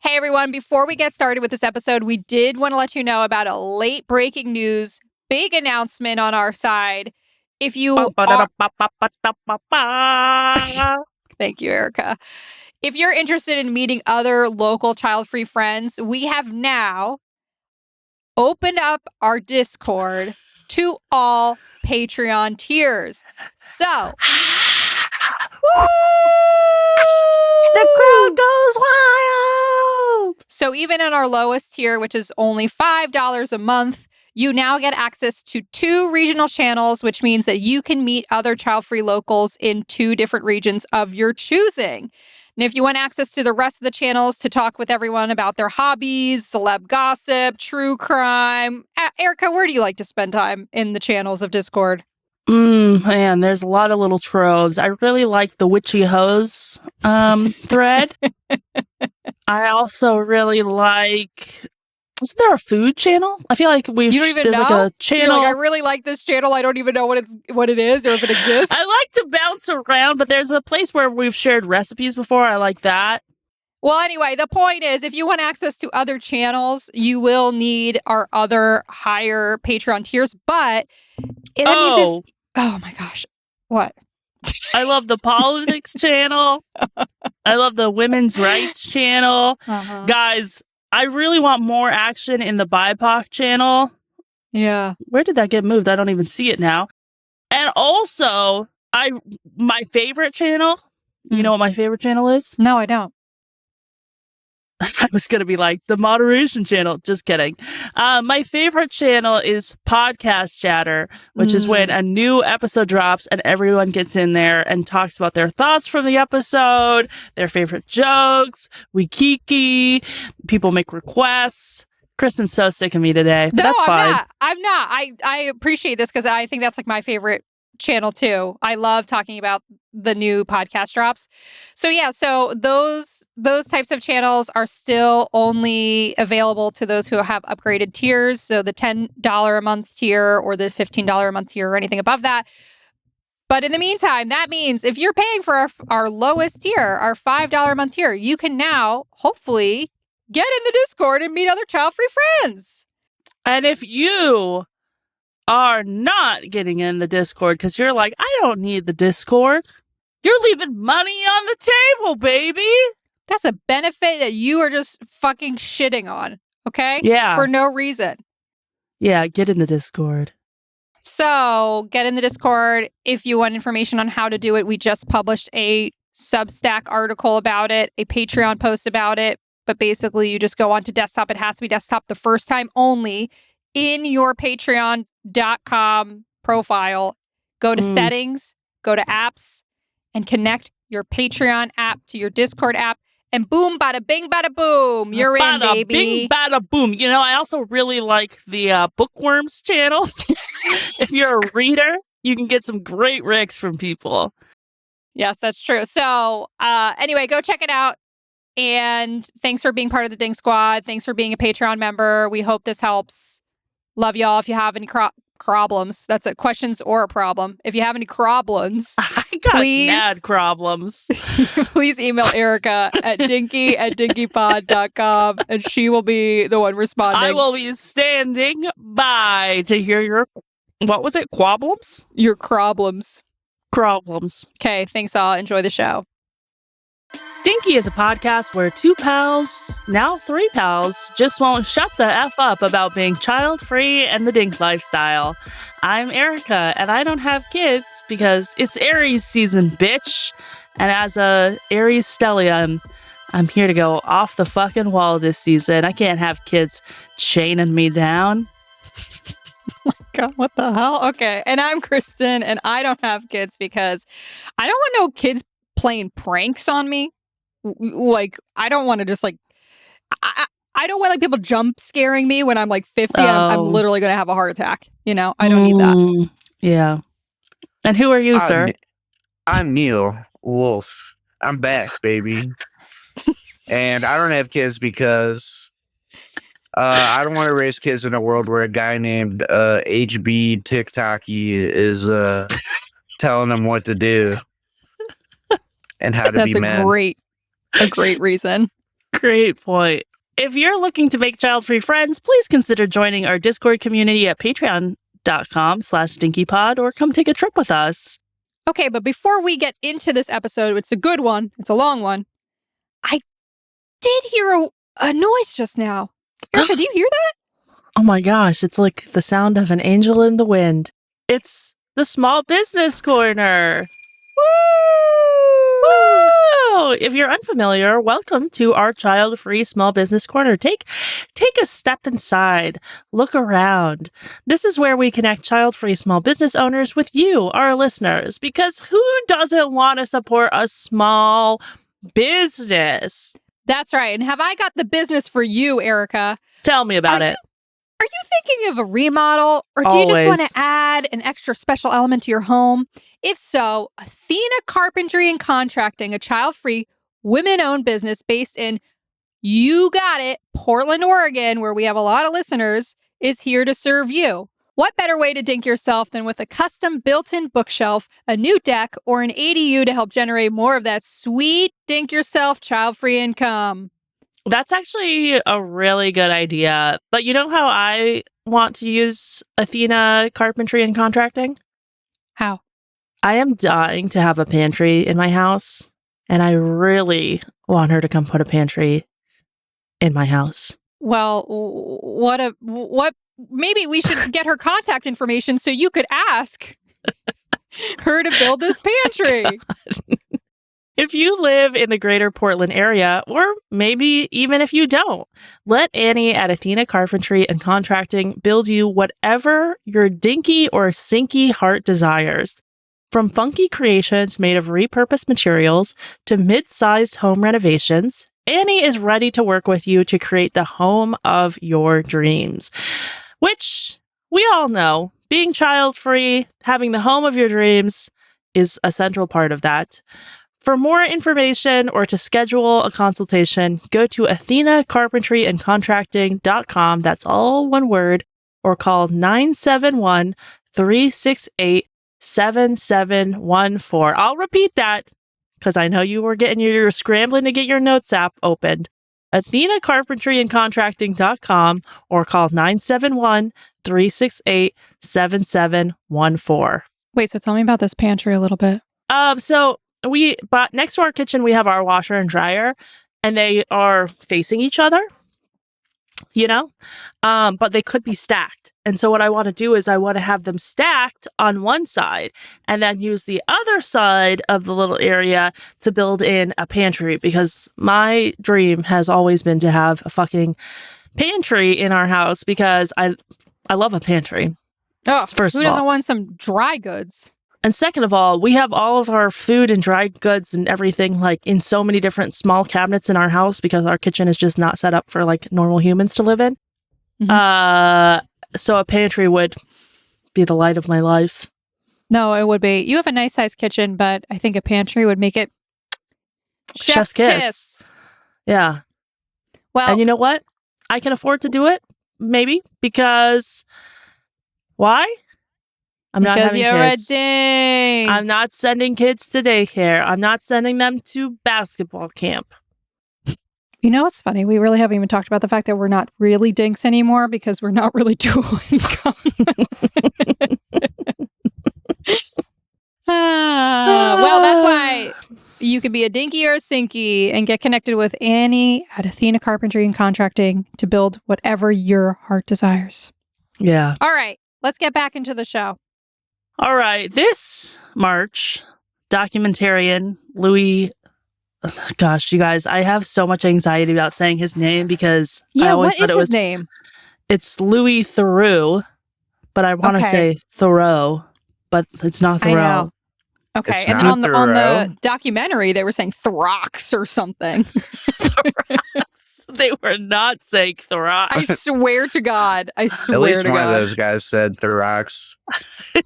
Hey, everyone. Before we get started with this episode, we did want to let you know about a late breaking news, big announcement on our side. If you are... Thank you, Erika. If you're interested in meeting other local child-free friends, we have now opened up our Discord to all Patreon tiers. So... The crowd goes wild! So even in our lowest tier, which is only $5 a month, you now get access to 2 regional channels, which means that you can meet other child-free locals in 2 different regions of your choosing. And if you want access to the rest of the channels to talk with everyone about their hobbies, celeb gossip, true crime, Erika, where do you like to spend time in the channels of Discord? Man, there's a lot of little troves. I really like the witchy hose thread. I also really like... Isn't there a food channel? I feel like You don't even there's know? like a channel. You're like, I really like this channel. I don't even know what it is or if it exists. I like to bounce around, but there's a place where we've shared recipes before. I like that. Well, anyway, the point is, if you want access to other channels, you will need our other higher Patreon tiers. But oh my gosh, what? I love the politics channel. I love the women's rights channel. Guys, I really want more action in the BIPOC channel. Yeah. Where did that get moved? I don't even see it now. And also, my favorite channel. You know what my favorite channel is? No, I don't. I was going to be like, the moderation channel. Just kidding. My favorite channel is Podcast Chatter, which is when a new episode drops and everyone gets in there and talks about their thoughts from the episode, their favorite jokes, we kiki, people make requests. Kristen's so sick of me today. No, that's fine. I'm not. I appreciate this because I think that's like my favorite channel too. I love talking about the new podcast drops. So yeah, so those types of channels are still only available to those who have upgraded tiers. So the $10 a month tier or the $15 a month tier or anything above that. But in the meantime, that means if you're paying for our lowest tier, our $5 a month tier, you can now hopefully get in the Discord and meet other child-free friends. And if you are not getting in the Discord because you're like, I don't need the Discord, you're leaving money on the table, baby. That's a benefit that you are just fucking shitting on, okay? Yeah. For no reason. Yeah, get in the Discord. So get in the Discord. If you want information on how to do it, we just published a Substack article about it, a Patreon post about it. But basically, you just go onto desktop. It has to be desktop the first time only. In your patreon.com profile, go to settings, go to apps, and connect your Patreon app to your Discord app. And boom, bada bing, bada boom. You're in, baby. Bing, bada boom. You know, I also really like the Bookworms channel. If you're a reader, you can get some great rics from people. Yes, that's true. So anyway, go check it out. And thanks for being part of the Ding Squad. Thanks for being a Patreon member. We hope this helps. Love y'all. If you have any problems, that's a questions or a problem. If you have any problems, I got mad problems. Please email Erika at dinky@dinkypod.com and she will be the one responding. I will be standing by to hear your, what was it, quablums? Your problems. Problems. Okay, thanks all. Enjoy the show. Dinky is a podcast where 2 pals, now 3 pals, just won't shut the F up about being child-free and the dink lifestyle. I'm Erika, and I don't have kids because it's Aries season, bitch. And as a Aries stellium, I'm here to go off the fucking wall this season. I can't have kids chaining me down. Oh my God, what the hell? Okay, and I'm Kristen, and I don't have kids because I don't want no kids playing pranks on me. Like, I don't want to just like, I don't want like people jump scaring me when I'm like 50 and I'm literally going to have a heart attack. You know, I don't need that. Yeah. And who are you, sir? I'm Neill Wolf. I'm back, baby. And I don't have kids because I don't want to raise kids in a world where a guy named HSTikkyTokky is telling them what to do and how to be men. That's a great reason. Great point. If you're looking to make child-free friends, please consider joining our Discord community at patreon.com/stinkypod or come take a trip with us. Okay, but before we get into this episode, it's a good one. It's a long one. I did hear a noise just now. Erika, do you hear that? Oh my gosh, it's like the sound of an angel in the wind. It's the Small Business Corner. Woo! If you're unfamiliar, welcome to our child-free Small Business Corner. Take a step inside. Look around. This is where we connect child-free small business owners with you, our listeners, because who doesn't want to support a small business? That's right. And have I got the business for you, Erika? Tell me about it. Are you thinking of a remodel, or do you just want to add an extra special element to your home? If so, Athena Carpentry and Contracting, a child-free, women-owned business based in, you got it, Portland, Oregon, where we have a lot of listeners, is here to serve you. What better way to dink yourself than with a custom built-in bookshelf, a new deck, or an ADU to help generate more of that sweet dink yourself child-free income? That's actually a really good idea. But you know how I want to use Athena Carpentry and Contracting? How? I am dying to have a pantry in my house, and I really want her to come put a pantry in my house. Well, maybe we should get her contact information so you could ask her to build this pantry. If you live in the greater Portland area, or maybe even if you don't, let Annie at Athena Carpentry and Contracting build you whatever your dinky or sinky heart desires. From funky creations made of repurposed materials to mid-sized home renovations, Annie is ready to work with you to create the home of your dreams. Which, we all know, being child-free, having the home of your dreams is a central part of that. For more information or to schedule a consultation, go to athenacarpentryandcontracting.com. That's all one word, or call 971-368-7714. I'll repeat that because I know you're scrambling to get your notes app opened. athenacarpentryandcontracting.com or call 971-368-7714. Wait, so tell me about this pantry a little bit. So we bought next to our kitchen, we have our washer and dryer, and they are facing each other, but they could be stacked. And so what I want to do is I want to have them stacked on one side and then use the other side of the little area to build in a pantry, because my dream has always been to have a fucking pantry in our house because I love a pantry. Oh, first who of all. doesn't want some dry goods? And second of all, we have all of our food and dry goods and everything like in so many different small cabinets in our house because our kitchen is just not set up for like normal humans to live in. Mm-hmm. So a pantry would be the light of my life. No, it would be. You have a nice sized kitchen, but I think a pantry would make it chef's kiss. Yeah. Well, and you know what? I can afford to do it, maybe, because why? I'm not having kids. I'm not sending kids to daycare. I'm not sending them to basketball camp. You know what's funny? We really haven't even talked about the fact that we're not really dinks anymore because we're not really dual income. Well, that's why you can be a dinky or a sinky and get connected with Annie at Athena Carpentry and Contracting to build whatever your heart desires. Yeah. All right, let's get back into the show. All right, this March, documentarian Louis, gosh, you guys, I have so much anxiety about saying his name because I always thought it was his name. It's Louis Theroux, but I want to say Theroux, but it's not Theroux. Okay, and then on the documentary, they were saying Theroux or something. They were not saying Theroux. I swear to God. I swear to God. At least one of those guys said Theroux.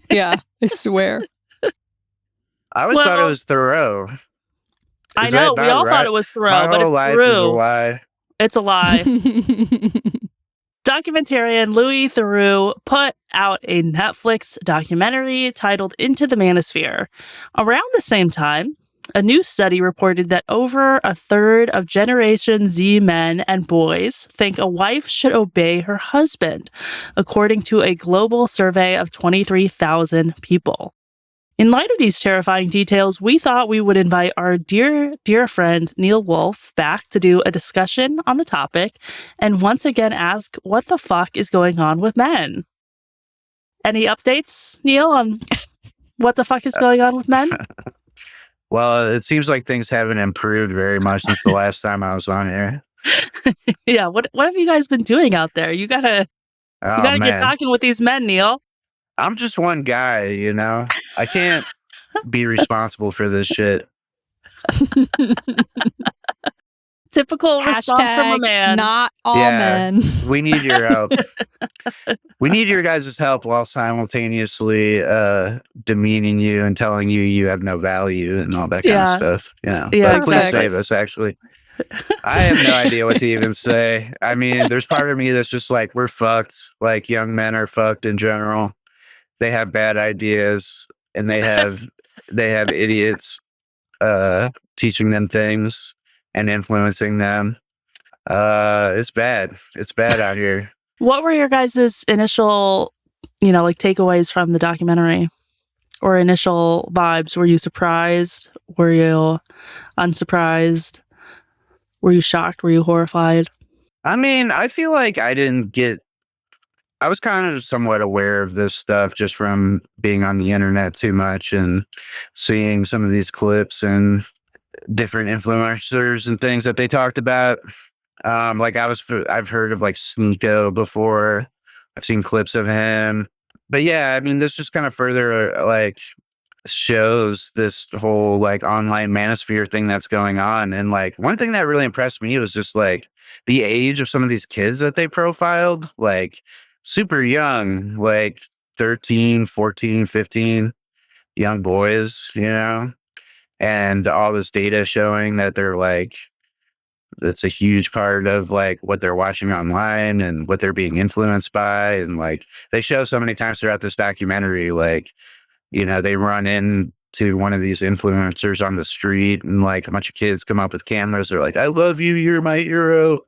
Yeah, I swear. I always thought it was Theroux. I know, we all thought it was Theroux, but it's life Theroux. Is a lie. It's a lie. Documentarian Louis Theroux put out a Netflix documentary titled Into the Manosphere. Around the same time, A new study reported that over a third of Generation Z men and boys think a wife should obey her husband, according to a global survey of 23,000 people. In light of these terrifying details, we thought we would invite our dear, dear friend Neill Wolf back to do a discussion on the topic and once again ask what the fuck is going on with men. Any updates, Neill, on what the fuck is going on with men? Well, it seems like things haven't improved very much since the last time I was on here. Yeah, what have you guys been doing out there? You gotta get talking with these men, Neill. I'm just one guy, you know? I can't be responsible for this shit. Typical response from a man. Not all men. We need your help. We need your guys' help while simultaneously demeaning you and telling you you have no value and all that kind of stuff. Yeah. Yeah, but please save us, actually. I have no idea what to even say. I mean, there's part of me that's just like, we're fucked. Like, young men are fucked in general. They have bad ideas and they have idiots teaching them things and influencing them. It's bad. It's bad out here. What were your guys' initial, like takeaways from the documentary or initial vibes? Were you surprised? Were you unsurprised? Were you shocked? Were you horrified? I mean, I feel like I was kind of somewhat aware of this stuff just from being on the internet too much and seeing some of these clips and different influencers and things that they talked about. Like I've heard of like Sneeko before. I've seen clips of him. But yeah, I mean, this just kind of further like shows this whole like online manosphere thing that's going on. And like one thing that really impressed me was just like the age of some of these kids that they profiled, like super young, like 13, 14, 15 young boys, and all this data showing that they're like, that's a huge part of like what they're watching online and what they're being influenced by. And like they show so many times throughout this documentary, like, they run into one of these influencers on the street and like a bunch of kids come up with cameras. They're like, I love you. You're my hero.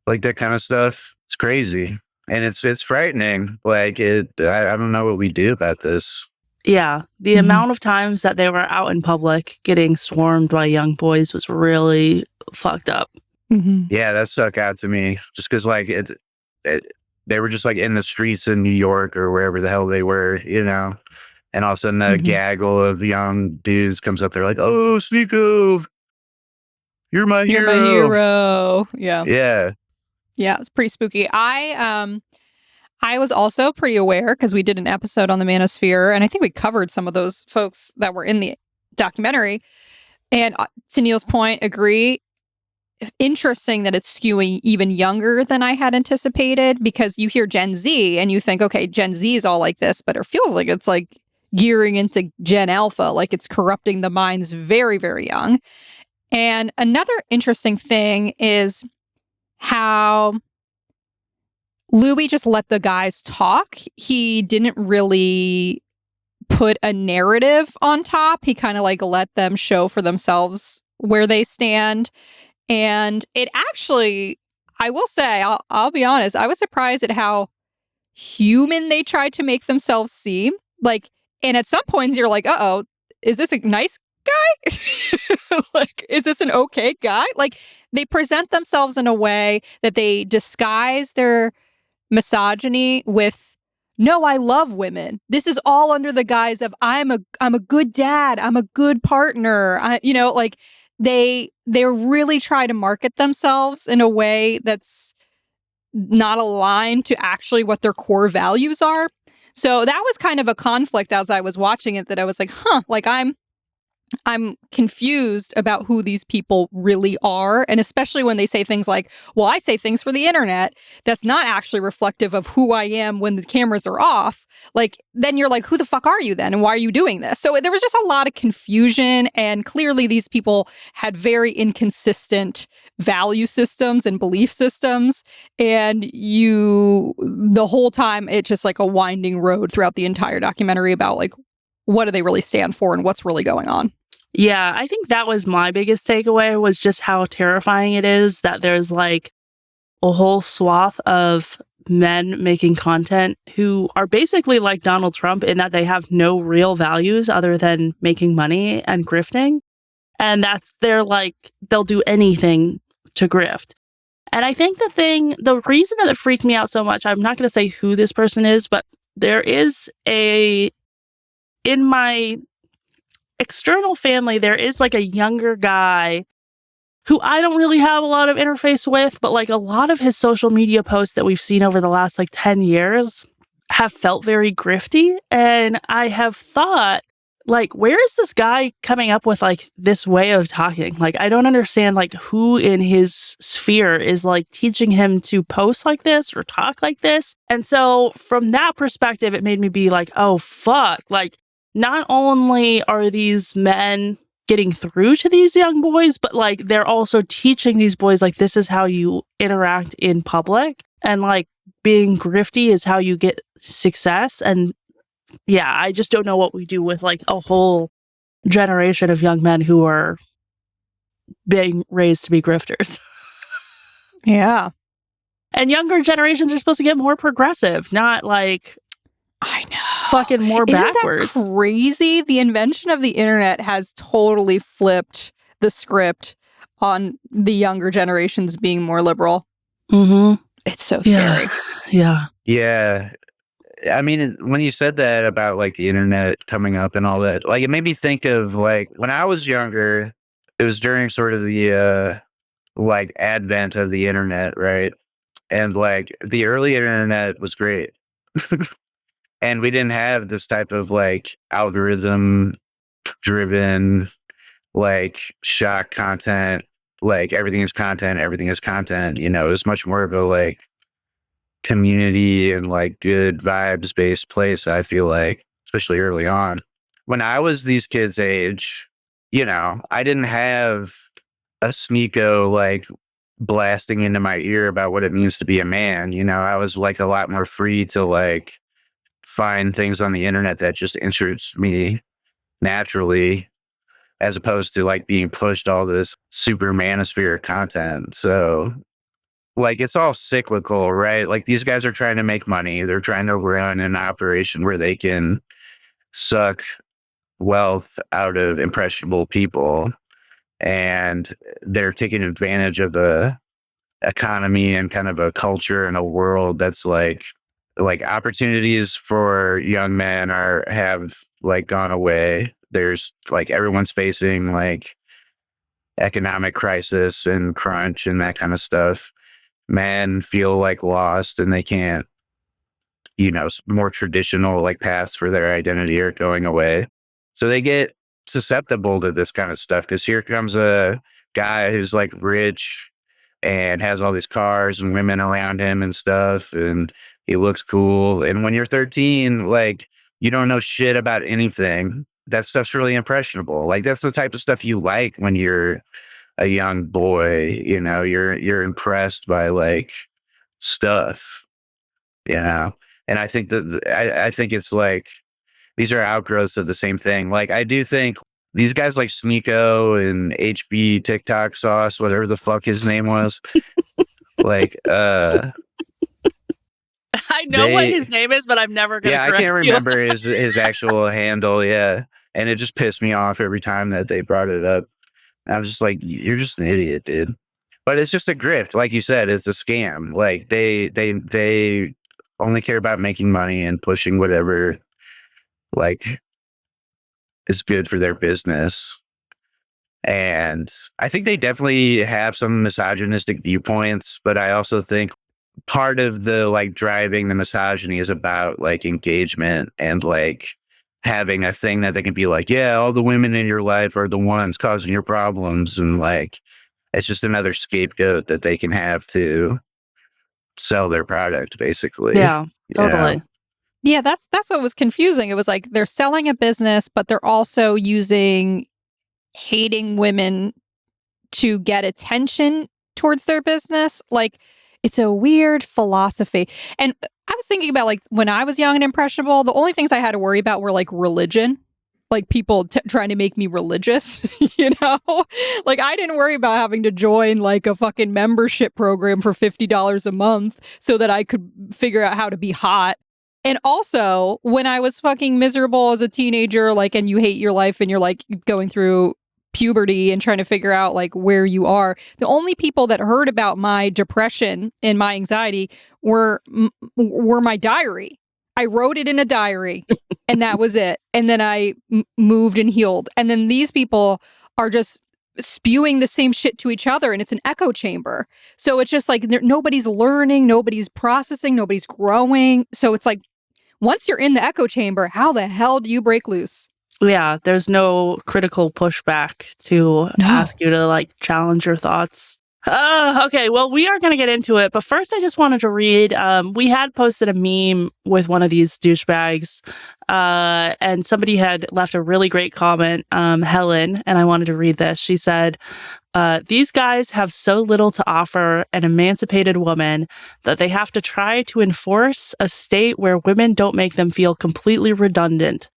Like that kind of stuff. It's crazy. And it's frightening. Like I don't know what we do about this. Yeah. The amount of times that they were out in public getting swarmed by young boys was really fucked up. Mm-hmm. Yeah, that stuck out to me just because like they were just like in the streets in New York or wherever the hell they were, and all of a sudden a gaggle of young dudes comes up there like, oh, Sneeko, you're my hero. Yeah. Yeah. Yeah, it's pretty spooky. I was also pretty aware because we did an episode on the Manosphere, and I think we covered some of those folks that were in the documentary. And to Neill's point, agree. Interesting that it's skewing even younger than I had anticipated, because you hear Gen Z and you think, okay, Gen Z is all like this, but it feels like it's like gearing into Gen Alpha, like it's corrupting the minds very, very young. And another interesting thing is how Louis just let the guys talk. He didn't really put a narrative on top. He kind of like let them show for themselves where they stand. And it actually, I will say, I'll be honest, I was surprised at how human they tried to make themselves seem. Like, and at some points you're like, uh-oh, is this a nice guy? Like, is this an okay guy? Like, they present themselves in a way that they disguise their misogyny with, no, I love women. This is all under the guise of I'm a good dad. I'm a good partner. Like they really try to market themselves in a way that's not aligned to actually what their core values are. So that was kind of a conflict as I was watching it, that I was like, like I'm confused about who these people really are. And especially when they say things like, well, I say things for the internet, that's not actually reflective of who I am when the cameras are off. Like, then you're like, who the fuck are you then? And why are you doing this? So there was just a lot of confusion. And clearly these people had very inconsistent value systems and belief systems. And the whole time, it's just like a winding road throughout the entire documentary about like, what do they really stand for and what's really going on? Yeah, I think that was my biggest takeaway, was just how terrifying it is that there's like a whole swath of men making content who are basically like Donald Trump in that they have no real values other than making money and grifting. And they're like, they'll do anything to grift. And I think the reason that it freaked me out so much, I'm not going to say who this person is, but there is in my external family, there is like a younger guy who I don't really have a lot of interface with, but like a lot of his social media posts that we've seen over the last like 10 years have felt very grifty. And I have thought, like, where is this guy coming up with like this way of talking? Like, I don't understand like who in his sphere is like teaching him to post like this or talk like this. And so from that perspective, it made me be like, oh, fuck. Like, not only are these men getting through to these young boys, but like they're also teaching these boys like this is how you interact in public, and like being grifty is how you get success. And yeah, I just don't know what we do with like a whole generation of young men who are being raised to be grifters. Yeah. And younger generations are supposed to get more progressive, not like I know. fucking more backwards. Isn't that crazy? The invention of the internet has totally flipped the script on the younger generations being more liberal. Mm-hmm. It's so scary. Yeah. Yeah. I mean, when you said that about like the internet coming up and all that, like it made me think of like when I was younger, it was during sort of the like advent of the internet, right? And like the early internet was great. And we didn't have this type of like algorithm driven like shock content, like everything is content, everything is content. You know, it was much more of a like community and like good vibes based place, I feel like, especially early on. When I was these kids' age, you know, I didn't have a Sneeko like blasting into my ear about what it means to be a man. You know, I was like a lot more free to like find things on the internet that just interest me naturally, as opposed to like being pushed all this super manosphere content. So like it's all cyclical, right? Like these guys are trying to make money. They're trying to run an operation where they can suck wealth out of impressionable people. And they're taking advantage of the economy and kind of a culture and a world that's like opportunities for young men have like gone away. There's like everyone's facing like economic crisis and crunch and that kind of stuff. Men feel like lost and they can't, you know, more traditional like paths for their identity are going away. So they get susceptible to this kind of stuff because here comes a guy who's like rich and has all these cars and women around him and stuff. And he looks cool. And when you're 13, like you don't know shit about anything. That stuff's really impressionable. Like that's the type of stuff you like when you're a young boy, you know, you're impressed by like stuff, you know. And I think that I think it's like these are outgrowths of the same thing. Like I do think these guys like Sneeko and HB TikTok sauce, whatever the fuck his name was, like I know what his name is, but I'm never gonna I correct can't you. remember his actual handle, yeah. And it just pissed me off every time that they brought it up. I was just like, you're just an idiot, dude. But it's just a grift. Like you said, it's a scam. Like they only care about making money and pushing whatever like is good for their business. And I think they definitely have some misogynistic viewpoints, but I also think part of the like driving the misogyny is about like engagement and like having a thing that they can be like, yeah, all the women in your life are the ones causing your problems. And like, it's just another scapegoat that they can have to sell their product, basically. Yeah, totally. Yeah, that's what was confusing. It was like they're selling a business, but they're also using hating women to get attention towards their business. Like it's a weird philosophy. And I was thinking about like when I was young and impressionable, the only things I had to worry about were like religion. like people trying to make me religious, you know? Like I didn't worry about having to join like a fucking membership program for $50 a month so that I could figure out how to be hot. And also, when I was fucking miserable as a teenager, like, and you hate your life and you're like going through puberty and trying to figure out like where you are, the only people that heard about my depression and my anxiety were my diary. I wrote it in a diary and that was it. And then I moved and healed. And then these people are just spewing the same shit to each other and it's an echo chamber. So it's just like nobody's learning, nobody's processing, nobody's growing. So it's like once you're in the echo chamber, how the hell do you break loose? Yeah, there's no critical pushback to ask you to like challenge your thoughts. Okay, well, we are going to get into it. But first, I just wanted to read. We had posted a meme with one of these douchebags, and somebody had left a really great comment, Helen, and I wanted to read this. She said, these guys have so little to offer an emancipated woman that they have to try to enforce a state where women don't make them feel completely redundant.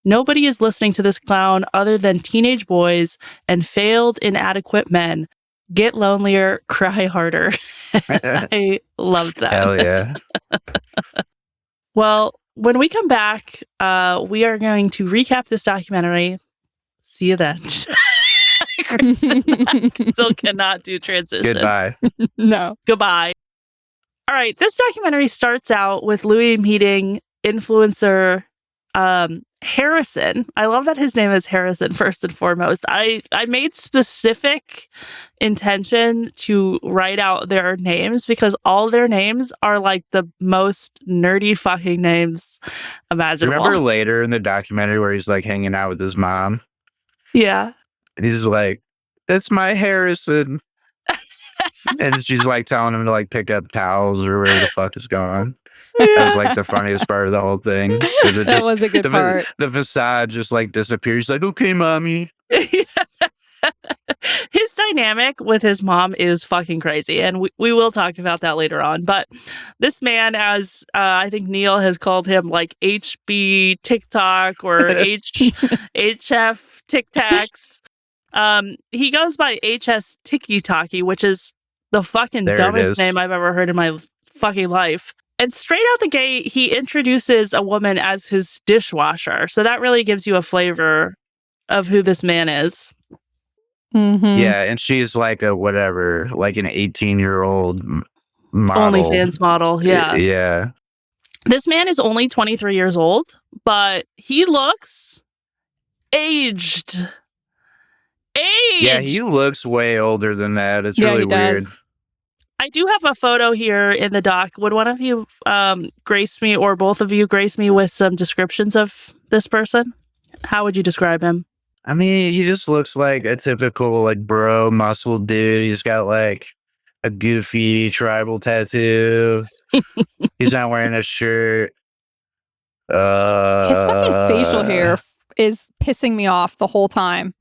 Nobody is listening to this clown other than teenage boys and failed, inadequate men. Get lonelier, cry harder. I loved that. Hell yeah. Well, when we come back, we are going to recap this documentary. See you then. Kristen, I still cannot do transitions. Goodbye. No. Goodbye. All right. This documentary starts out with Louis meeting influencer Harrison. I love that his name is Harrison first and foremost. I made specific intention to write out their names because all their names are like the most nerdy fucking names imaginable. Remember later in the documentary where he's like hanging out with his mom? Yeah. And he's like, that's my Harrison. And she's like telling him to like pick up towels or whatever the fuck is going on. That was like the funniest part of the whole thing. That was a good part. The facade just like disappears. He's like, okay, mommy. His dynamic with his mom is fucking crazy. And we will talk about that later on. But this man, as I think Neill has called him like HB TikTok or HF Tic Tacs. He goes by HSTikkyTokky, which is the fucking dumbest name I've ever heard in my fucking life. And straight out the gate, he introduces a woman as his dishwasher. So that really gives you a flavor of who this man is. Mm-hmm. Yeah, and she's like a whatever, like an 18-year-old model. OnlyFans model, yeah. Yeah. This man is only 23 years old, but he looks aged. Yeah, he looks way older than that. It's really weird. I do have a photo here in the doc. Would one of you grace me, or both of you grace me with some descriptions of this person? How would you describe him? I mean, he just looks like a typical like bro muscle dude. He's got like a goofy tribal tattoo. He's not wearing a shirt. His fucking facial hair is pissing me off the whole time.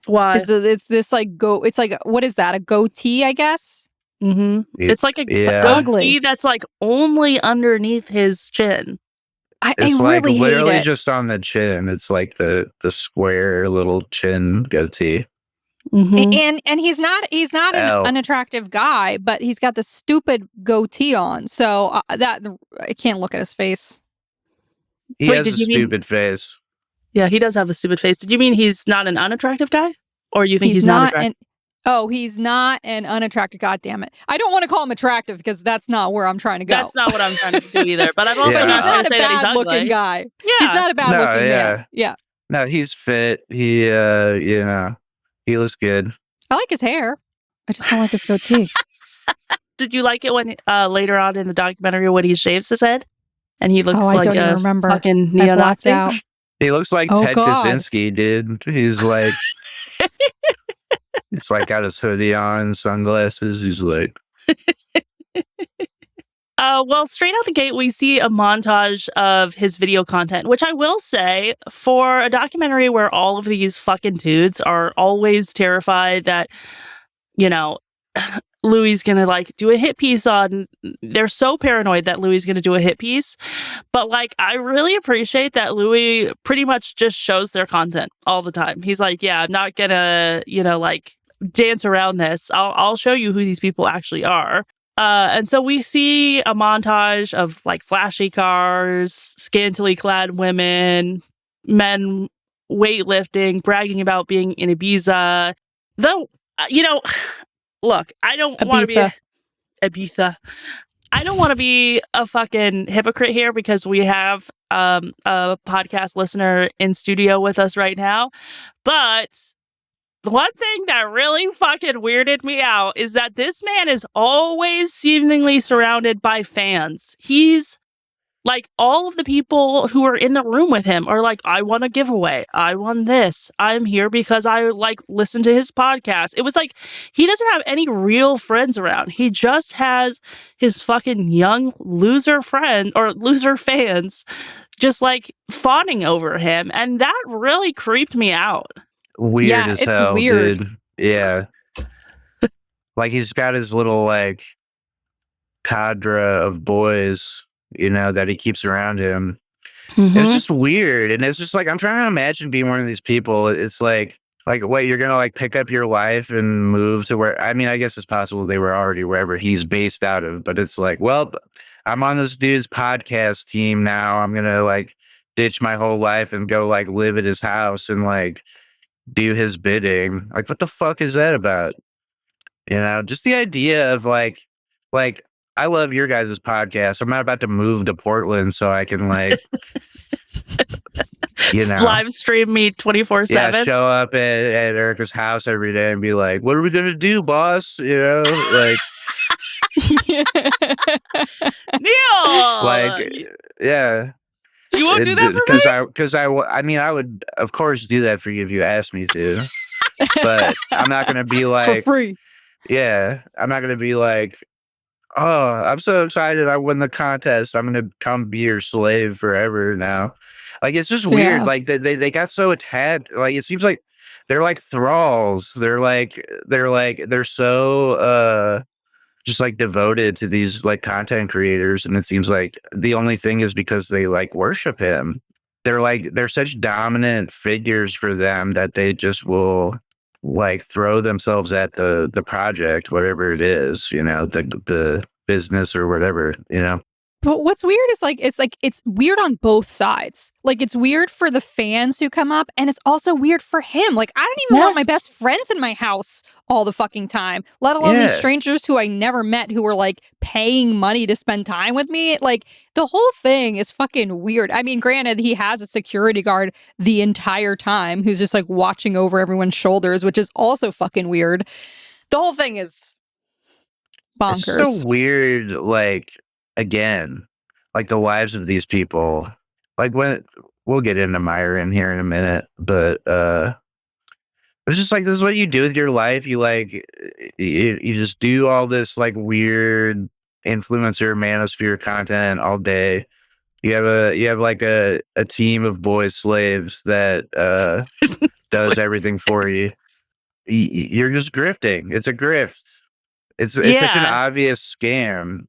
Why? It's this like it's like, what is that? A goatee, I guess? Mm-hmm. It's like a goatee that's like only underneath his chin. It's I like really literally hate it. just on the chin. It's like the square little chin goatee. Mm-hmm. And he's not an unattractive guy, but he's got this stupid goatee on. So that I can't look at his face. He has a stupid face. Yeah, he does have a stupid face. Did you mean he's not an unattractive guy? Or you think he's not attractive? He's not an unattractive. God damn it. I don't want to call him attractive because that's not where I'm trying to go. That's not what I'm trying to do either. But I'm also not trying to say that he's ugly. Looking guy. Yeah. He's not a bad looking man. Yeah. No, he's fit. He he looks good. I like his hair. I just don't like his goatee. Did you like it when later on in the documentary when he shaves his head? And he looks like a fucking neo-Nazi? He looks like Ted Kaczynski, dude. He's like, he's like got his hoodie on, sunglasses. He's like, well, straight out the gate, we see a montage of his video content, which I will say for a documentary where all of these fucking dudes are always terrified that, Louis gonna like do a hit piece on. They're so paranoid that Louis gonna do a hit piece, but like I really appreciate that Louis pretty much just shows their content all the time. He's like, yeah, I'm not gonna, like dance around this. I'll show you who these people actually are. And so we see a montage of like flashy cars, scantily clad women, men weightlifting, bragging about being in Ibiza. Though, look, I don't want to be Ibiza. I don't want to be a fucking hypocrite here because we have a podcast listener in studio with us right now. But the one thing that really fucking weirded me out is that this man is always seemingly surrounded by fans. He's like, all of the people who are in the room with him are like, I won a giveaway. I won this. I'm here because I like listen to his podcast. It was like, he doesn't have any real friends around. He just has his fucking young loser friend or loser fans just like fawning over him. And that really creeped me out. Weird as hell, weird. dude. Yeah. Like he's got his little like cadre of boys, that he keeps around him. Mm-hmm. It's just weird. And it's just like, I'm trying to imagine being one of these people. It's like, what, you're going to like pick up your life and move to where, I mean, I guess it's possible they were already wherever he's based out of, but it's like, well, I'm on this dude's podcast team now. I'm going to like ditch my whole life and go like live at his house and like do his bidding. Like, what the fuck is that about? Just the idea of like, I love your guys' podcast. I'm not about to move to Portland so I can like, live stream me 24/7. Yeah, show up at Erika's house every day and be like, what are we going to do, boss? Like. Neil! Like, yeah. You won't do that for me? Because I mean, I would, of course, do that for you if you asked me to. But I'm not going to be like. For free. Yeah. I'm not going to be like, oh, I'm so excited I won the contest. I'm going to come be your slave forever now. Like, it's just weird. Yeah. Like, they got so attached. Like, it seems like they're like thralls. They're so just like devoted to these like content creators. And it seems like the only thing is because they like worship him. They're such dominant figures for them that they just will like throw themselves at the project, whatever it is, the business or whatever, But what's weird is it's weird on both sides. Like it's weird for the fans who come up, and it's also weird for him. Like I don't even want my best friends in my house all the fucking time, let alone these strangers who I never met who were like paying money to spend time with me. Like the whole thing is fucking weird. I mean, granted, he has a security guard the entire time who's just like watching over everyone's shoulders, which is also fucking weird. The whole thing is bonkers. It's so weird, like, again, like the lives of these people, like when we'll get into Myron here in a minute, but it's just like, this is what you do with your life. You like, you just do all this like weird influencer manosphere content all day. You have like a team of boy slaves that does everything for you. You're just grifting. It's a grift. It's such an obvious scam,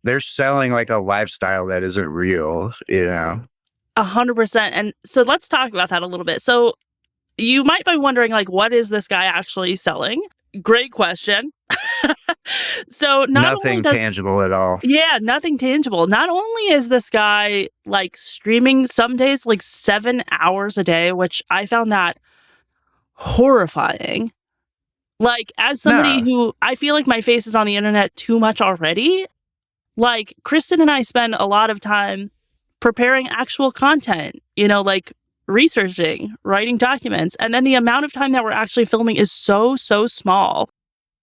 They're selling like a lifestyle that isn't real, 100%. And so let's talk about that a little bit. So you might be wondering, like, what is this guy actually selling? Great question. So nothing tangible at all. Yeah, nothing tangible. Not only is this guy like streaming some days like 7 hours a day, which I found that horrifying. Like, as somebody who I feel like my face is on the internet too much already, like Kristen and I spend a lot of time preparing actual content, like researching, writing documents. And then the amount of time that we're actually filming is so small.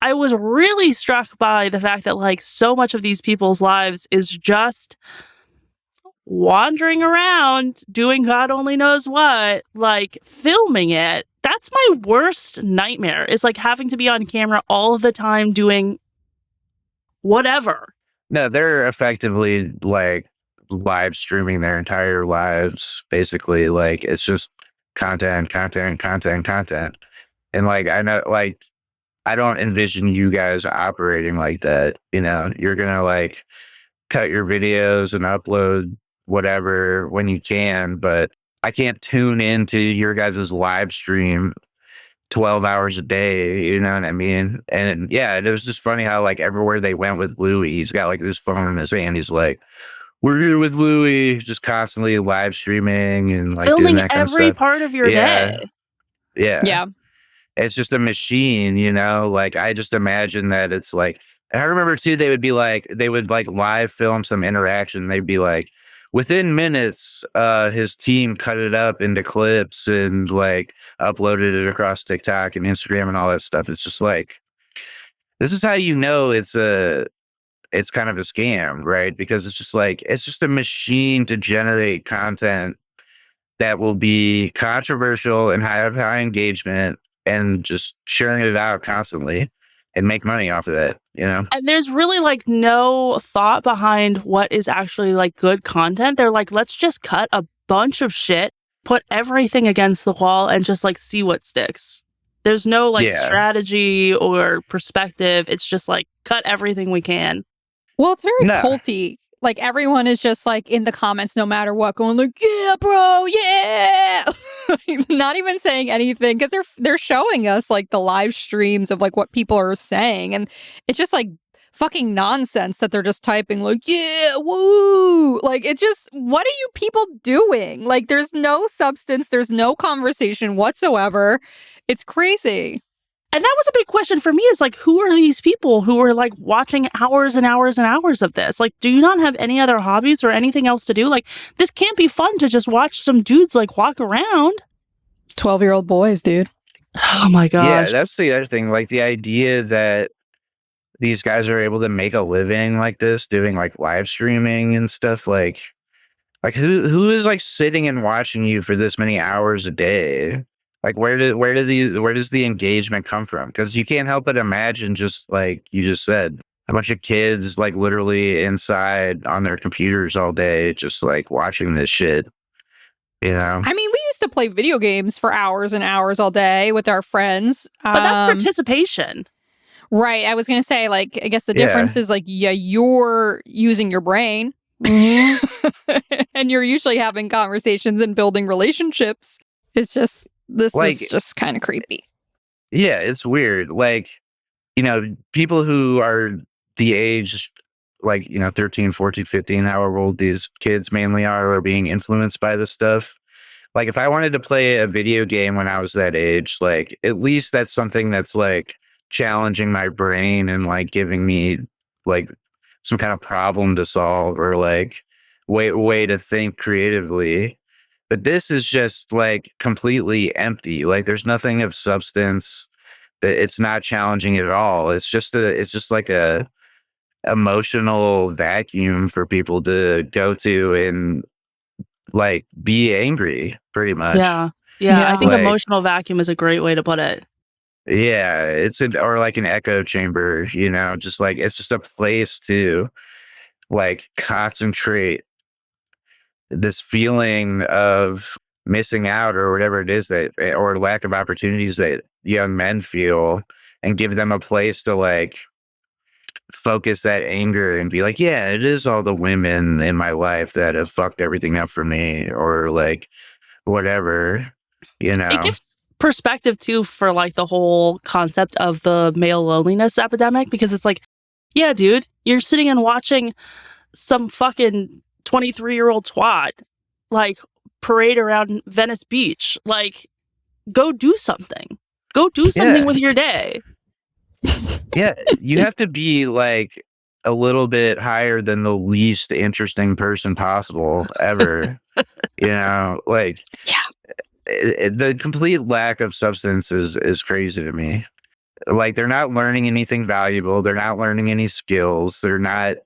I was really struck by the fact that like so much of these people's lives is just wandering around doing God only knows what, like filming it. That's my worst nightmare, is like having to be on camera all the time doing whatever. No, they're effectively like live streaming their entire lives, basically. Like it's just content. And like, I know, like, I don't envision you guys operating like that. You know, you're going to like cut your videos and upload whatever when you can, but I can't tune into your guys' live stream 12 hours a day, you know what I mean? And yeah, it was just funny how like everywhere they went with Louis, he's got like this phone in his hand. He's like, we're here with Louis, just constantly live streaming and like doing Filming that kind of every stuff. part of your Yeah. day. Yeah. Yeah. It's just a machine, you know? Like I just imagine that it's like, and I remember too, they would like live film some interaction. They'd be like, within minutes, his team cut it up into clips and like uploaded it across TikTok and Instagram and all that stuff. It's just like, this is how you know it's kind of a scam, right? Because it's just like, it's just a machine to generate content that will be controversial and have high engagement and just sharing it out constantly and make money off of that, you know? And there's really like no thought behind what is actually like good content. They're like, let's just cut a bunch of shit, put everything against the wall and just like see what sticks. There's no like strategy or perspective. It's just like cut everything we can. Well, it's very culty. Like everyone is just like in the comments, no matter what, going like, "Yeah, bro, yeah," not even saying anything because they're showing us like the live streams of like what people are saying, and it's just like fucking nonsense that they're just typing like, "Yeah, woo!" Like it's just, what are you people doing? Like there's no substance, there's no conversation whatsoever. It's crazy. And that was a big question for me, is like, who are these people who are like watching hours and hours and hours of this? Like, do you not have any other hobbies or anything else to do? Like, this can't be fun to just watch some dudes like walk around. 12-year-old boys, dude. Oh my gosh. Yeah, that's the other thing. Like the idea that these guys are able to make a living like this, doing like live streaming and stuff, like who is like sitting and watching you for this many hours a day? Like where does the engagement come from? Because you can't help but imagine, just like you just said, a bunch of kids like literally inside on their computers all day, just like watching this shit. You know? I mean, we used to play video games for hours and hours all day with our friends. But that's participation. Right. I was going to say, like, I guess the difference is like, yeah, you're using your brain and you're usually having conversations and building relationships. It's just, this like, is just kind of creepy. Yeah, it's weird. Like, you know, people who are the age, like, you know, 13, 14, 15, however old these kids mainly are being influenced by this stuff. Like, if I wanted to play a video game when I was that age, like, at least that's something that's like challenging my brain and like giving me like some kind of problem to solve, or like way to think creatively. But this is just like completely empty. Like there's nothing of substance. That it's not challenging at all. It's just like a emotional vacuum for people to go to and like be angry, pretty much. Yeah. I think emotional vacuum is a great way to put it. Yeah, or like an echo chamber, you know, just like it's just a place to like concentrate this feeling of missing out or whatever it is that, or lack of opportunities that young men feel, and give them a place to like focus that anger and be like, yeah, it is all the women in my life that have fucked everything up for me, or like whatever, you know. It gives perspective too for like the whole concept of the male loneliness epidemic, because it's like, yeah, dude, you're sitting and watching some fucking 23-year-old twat like parade around Venice Beach. Like, go do something. Go do something with your day. Yeah, you have to be like a little bit higher than the least interesting person possible ever. You know, like, the complete lack of substance is crazy to me. Like, they're not learning anything valuable. They're not learning any skills. They're not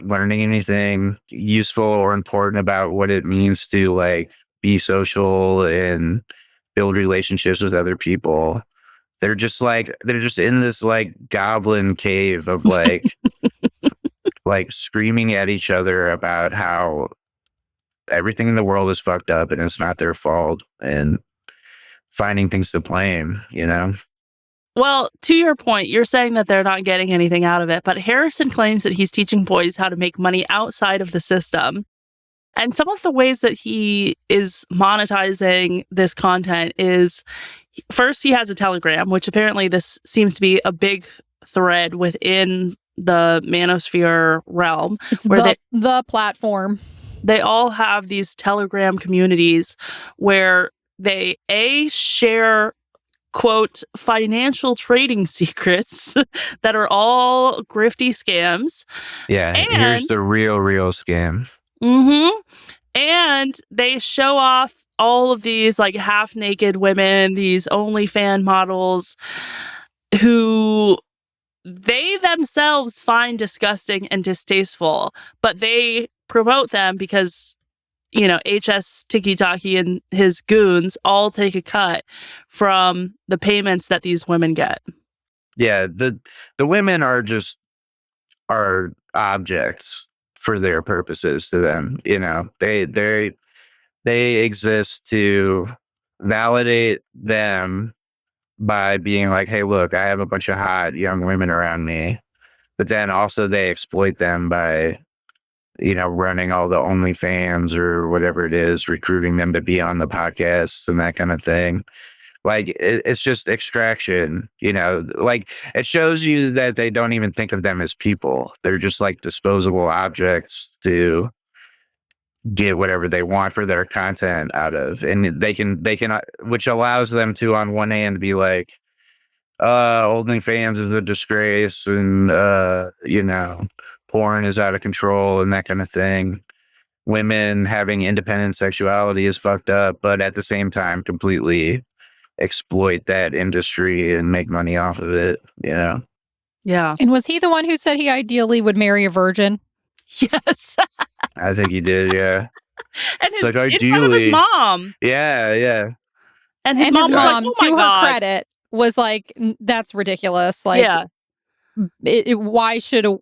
learning anything useful or important about what it means to like be social and build relationships with other people. They're just in this like goblin cave of like like screaming at each other about how everything in the world is fucked up and it's not their fault, and finding things to blame, you know? Well, to your point, you're saying that they're not getting anything out of it, but Harrison claims that he's teaching boys how to make money outside of the system. And some of the ways that he is monetizing this content is, first, he has a Telegram, which apparently this seems to be a big thread within the Manosphere realm. It's where the platform. They all have these Telegram communities where they, share, quote, financial trading secrets that are all grifty scams. Yeah, here's the real scam. Mm-hmm. And they show off all of these like half-naked women, these OnlyFans models who they themselves find disgusting and distasteful, but they promote them because, you know, HSTikkyTokky and his goons all take a cut from the payments that these women get. Yeah, the women are objects for their purposes to them. You know, they exist to validate them by being like, hey, look, I have a bunch of hot young women around me. But then also they exploit them by, you know, running all the OnlyFans or whatever it is, recruiting them to be on the podcasts and that kind of thing. Like, it's just extraction, you know, like it shows you that they don't even think of them as people. They're just like disposable objects to get whatever they want for their content out of. And they can, which allows them to, on one hand, be like, OnlyFans is a disgrace and, you know, porn is out of control and that kind of thing. Women having independent sexuality is fucked up, but at the same time, completely exploit that industry and make money off of it, you know? Yeah. And was he the one who said he ideally would marry a virgin? Yes. I think he did, yeah. And like, in front of his mom. Yeah. And his mom was like, oh my to God. her credit, was like, that's ridiculous. Like, yeah. Why should a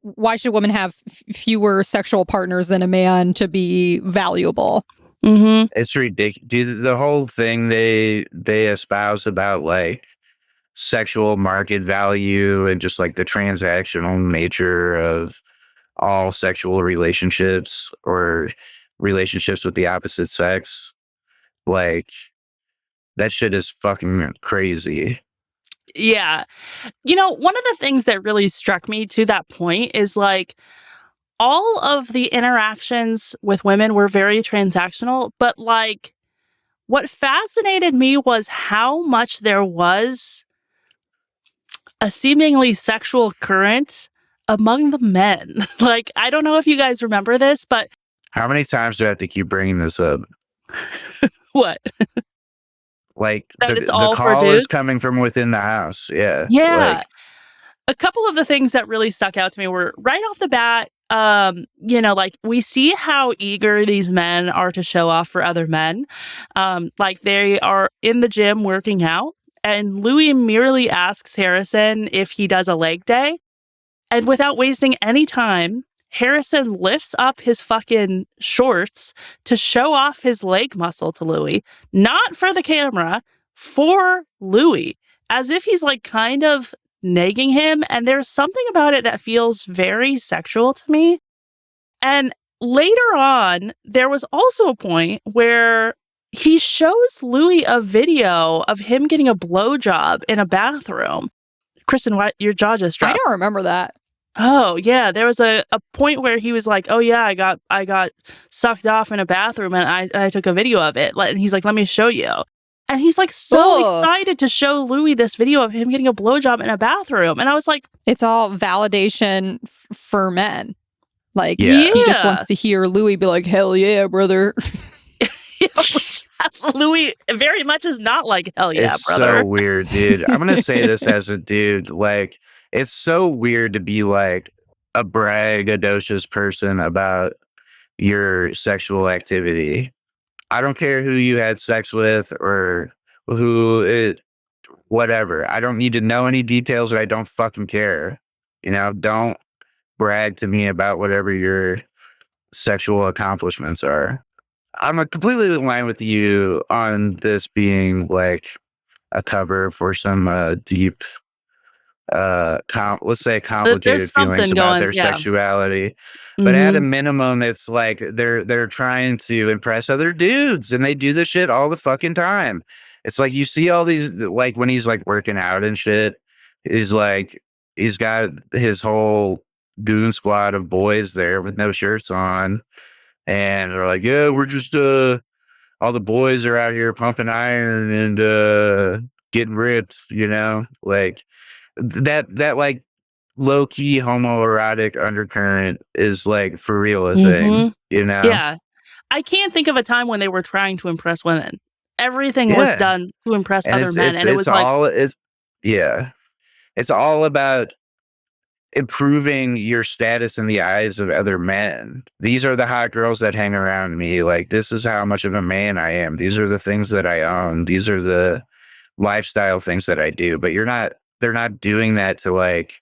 woman have fewer sexual partners than a man to be valuable? Mm-hmm. It's ridiculous. Dude, the whole thing they espouse about like sexual market value and just like the transactional nature of all sexual relationships or relationships with the opposite sex, like that shit is fucking crazy. Yeah. You know, one of the things that really struck me to that point is like all of the interactions with women were very transactional, but like what fascinated me was how much there was a seemingly sexual current among the men. Like, I don't know if you guys remember this, but how many times do I have to keep bringing this up? What? Like the call is coming from within the house. Yeah. Yeah. Like, a couple of the things that really stuck out to me were right off the bat, you know, like we see how eager these men are to show off for other men. Like they are in the gym working out and Louis merely asks Harrison if he does a leg day. And without wasting any time, Harrison lifts up his fucking shorts to show off his leg muscle to Louis, not for the camera, for Louis, as if he's like kind of nagging him. And there's something about it that feels very sexual to me. And later on, there was also a point where he shows Louis a video of him getting a blowjob in a bathroom. Kristen, what, your jaw just dropped. I don't remember that. Oh, yeah. There was a point where he was like, oh, yeah, I got sucked off in a bathroom and I took a video of it. And he's like, let me show you. And he's like so excited to show Louis this video of him getting a blowjob in a bathroom. And I was like, it's all validation for men. Like, yeah. He just wants to hear Louis be like, hell yeah, brother. Louis very much is not like, hell yeah, brother. It's so weird, dude. I'm going to say this as a dude. Like, it's so weird to be like a braggadocious person about your sexual activity. I don't care who you had sex with or whatever. I don't need to know any details or I don't fucking care. You know, don't brag to me about whatever your sexual accomplishments are. I'm completely in line with you on this being like a cover for some deep let's say There's complicated feelings something about going, their yeah. sexuality. But at a Mhm. minimum, it's like they're trying to impress other dudes, and they do this shit all the fucking time. It's like you see all these, like when he's like working out and shit, he's like he's got his whole goon squad of boys there with no shirts on, and they're like, yeah, we're just all the boys are out here pumping iron and getting ripped, like that like low key homoerotic undercurrent is like for real a thing, Mhm. Yeah. I can't think of a time when they were trying to impress women. Everything was Yeah. done to impress And other men, and it it's was like, all yeah. It's all about improving your status in the eyes of other men. These are the hot girls that hang around me. Like, this is how much of a man I am. These are the things that I own. These are the lifestyle things that I do. But they're not doing that to like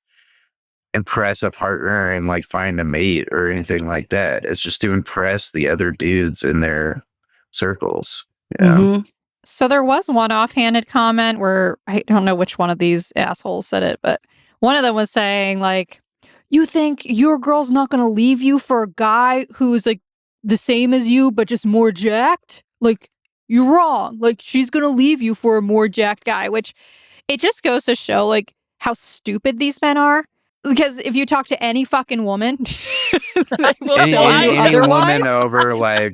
impress a partner and like find a mate or anything like that. It's just to impress the other dudes in their circles. Yeah. mhm. So there was one offhanded comment where I don't know which one of these assholes said it, but one of them was saying like, "You think your girl's not going to leave you for a guy who's like the same as you but just more jacked? Like you're wrong. Like she's going to leave you for a more jacked guy," which it just goes to show like how stupid these men are. Because if you talk to any fucking woman, they will tell you Any otherwise. woman over like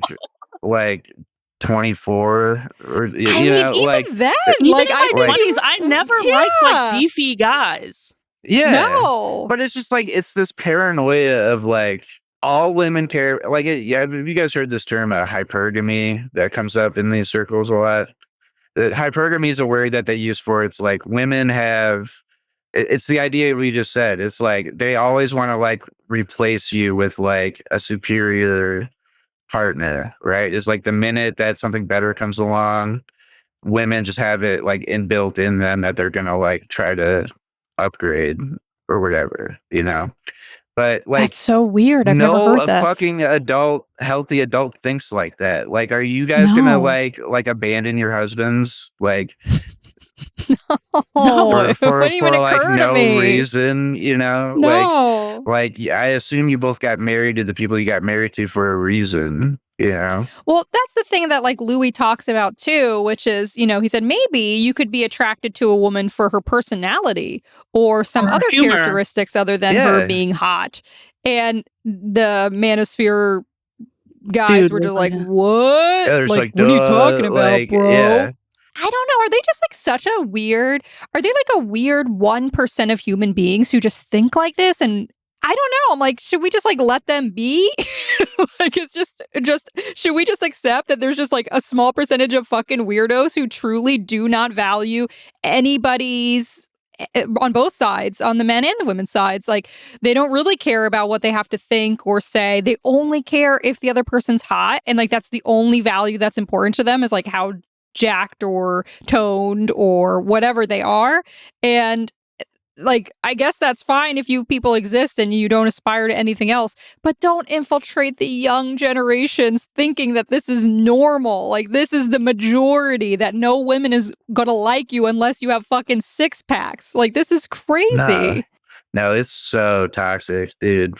24 or I mean, like even then, Even like in I my think 20s, I never liked like yeah. beefy guys. yeah. No. But it's just like it's this paranoia of like all women care. Like, yeah, have you guys heard this term hypergamy that comes up in these circles a lot? That hypergamy is a word that they use for it's like women have. It's the idea we just said. It's like they always want to like replace you with like a superior partner, right? It's like the minute that something better comes along, women just have it like inbuilt in them that they're gonna like try to upgrade or whatever. But That's like so weird. I've never no heard a this. fucking healthy adult thinks like that. Like, are you guys gonna No. like abandon your husbands like Oh, it for wouldn't even like occur to no me. reason, No. like I assume you both got married to the people you got married to for a reason. Well, that's the thing that like Louis talks about too, which is, he said maybe you could be attracted to a woman for her personality or some Or other humor. characteristics other than her being hot. And the manosphere guys Dude were was just like, like, what? Yeah, there's Like, like what are you talking duh, about, like bro? yeah. I don't know. Are they just like are they like a weird 1% of human beings who just think like this? And I don't know. I'm like, should we just like let them be? Like, it's just, should we just accept that there's just like a small percentage of fucking weirdos who truly do not value anybody's on both sides, on the men and the women's sides? Like, they don't really care about what they have to think or say. They only care if the other person's hot. And like, that's the only value that's important to them is like how jacked or toned or whatever they are. And like, I guess that's fine if you people exist and you don't aspire to anything else, but don't infiltrate the young generations thinking that this is normal. Like, this is the majority, that no women is gonna like you unless you have fucking six packs. Like, this is crazy. No, it's so toxic, dude.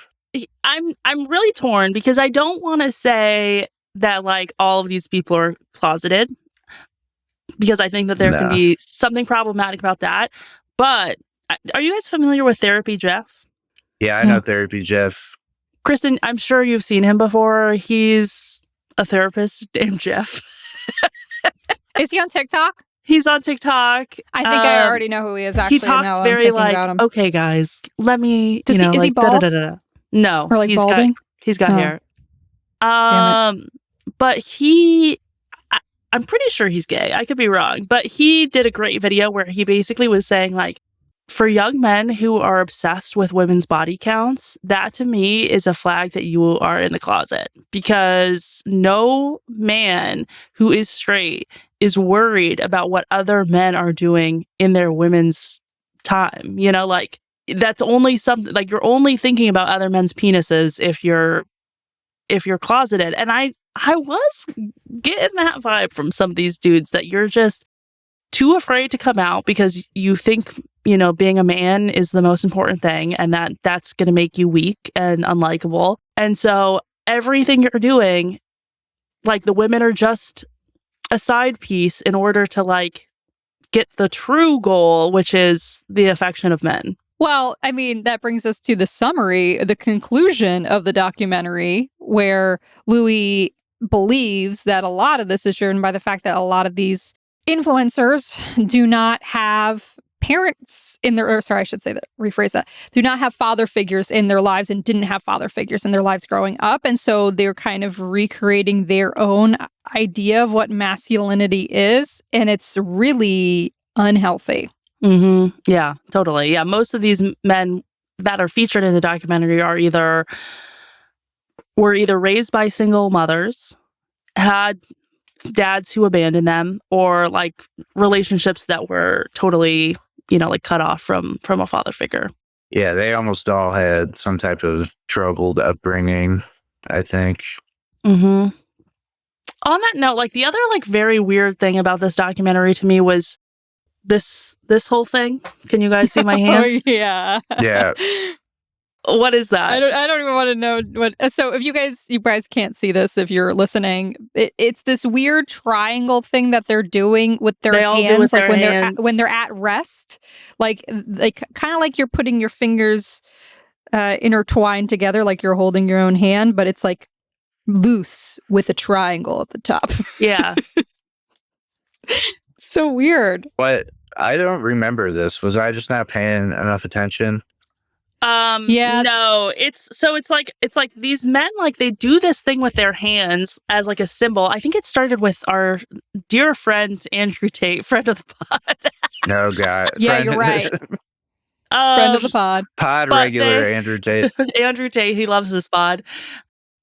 I'm really torn because I don't want to say that like all of these people are closeted, because I think that there can No. be something problematic about that. But are you guys familiar with Therapy Jeff? Yeah, I No. know Therapy Jeff. Kristen, I'm sure you've seen him before. He's a therapist named Jeff. Is he on TikTok? He's on TikTok. I think I already know who he is, actually. He talks now very I'm like, about him. okay, guys, let me, Is he like, bald? No, Or like he's balding? he's got Oh. hair. Damn But I'm pretty sure he's gay. I could be wrong, but he did a great video where he basically was saying like, for young men who are obsessed with women's body counts, that to me is a flag that you are in the closet, because no man who is straight is worried about what other men are doing in their women's time. Like, that's only something, like, you're only thinking about other men's penises if you're closeted. And I was getting that vibe from some of these dudes, that you're just too afraid to come out because you think being a man is the most important thing, and that's going to make you weak and unlikable. And so everything you're doing, like, the women are just a side piece in order to, like, get the true goal, which is the affection of men. Well, I mean, that brings us to the summary, the conclusion of the documentary, where Louis believes that a lot of this is driven by the fact that a lot of these influencers do not have parents in their, or sorry, I should say that, rephrase that, do not have father figures in their lives and didn't have father figures in their lives growing up. And so they're kind of recreating their own idea of what masculinity is. And it's really unhealthy. Mm-hmm. Yeah, totally. Yeah, most of these men that are featured in the documentary were either raised by single mothers, had dads who abandoned them, or like relationships that were totally, like cut off from a father figure. Yeah, they almost all had some type of troubled upbringing, I think. Mm-hmm. On that note, like, the other, like, very weird thing about this documentary to me was this whole thing. Can you guys see my hands? Oh, yeah. Yeah. What is that? I don't even want to know what. So if you guys can't see this if you're listening, it's this weird triangle thing that they're doing with their hands, like when they're at rest, like kind of like you're putting your fingers intertwined together, like you're holding your own hand, but it's like loose with a triangle at the top. Yeah. So weird. But I don't remember this. Was I just not paying enough attention? Yeah. No, it's like these men, like, they do this thing with their hands as like a symbol. I think it started with our dear friend Andrew Tate, friend of the pod. No, God. Yeah, you're right. Friend of the pod. Pod regular Andrew Tate. Andrew Tate, he loves this pod.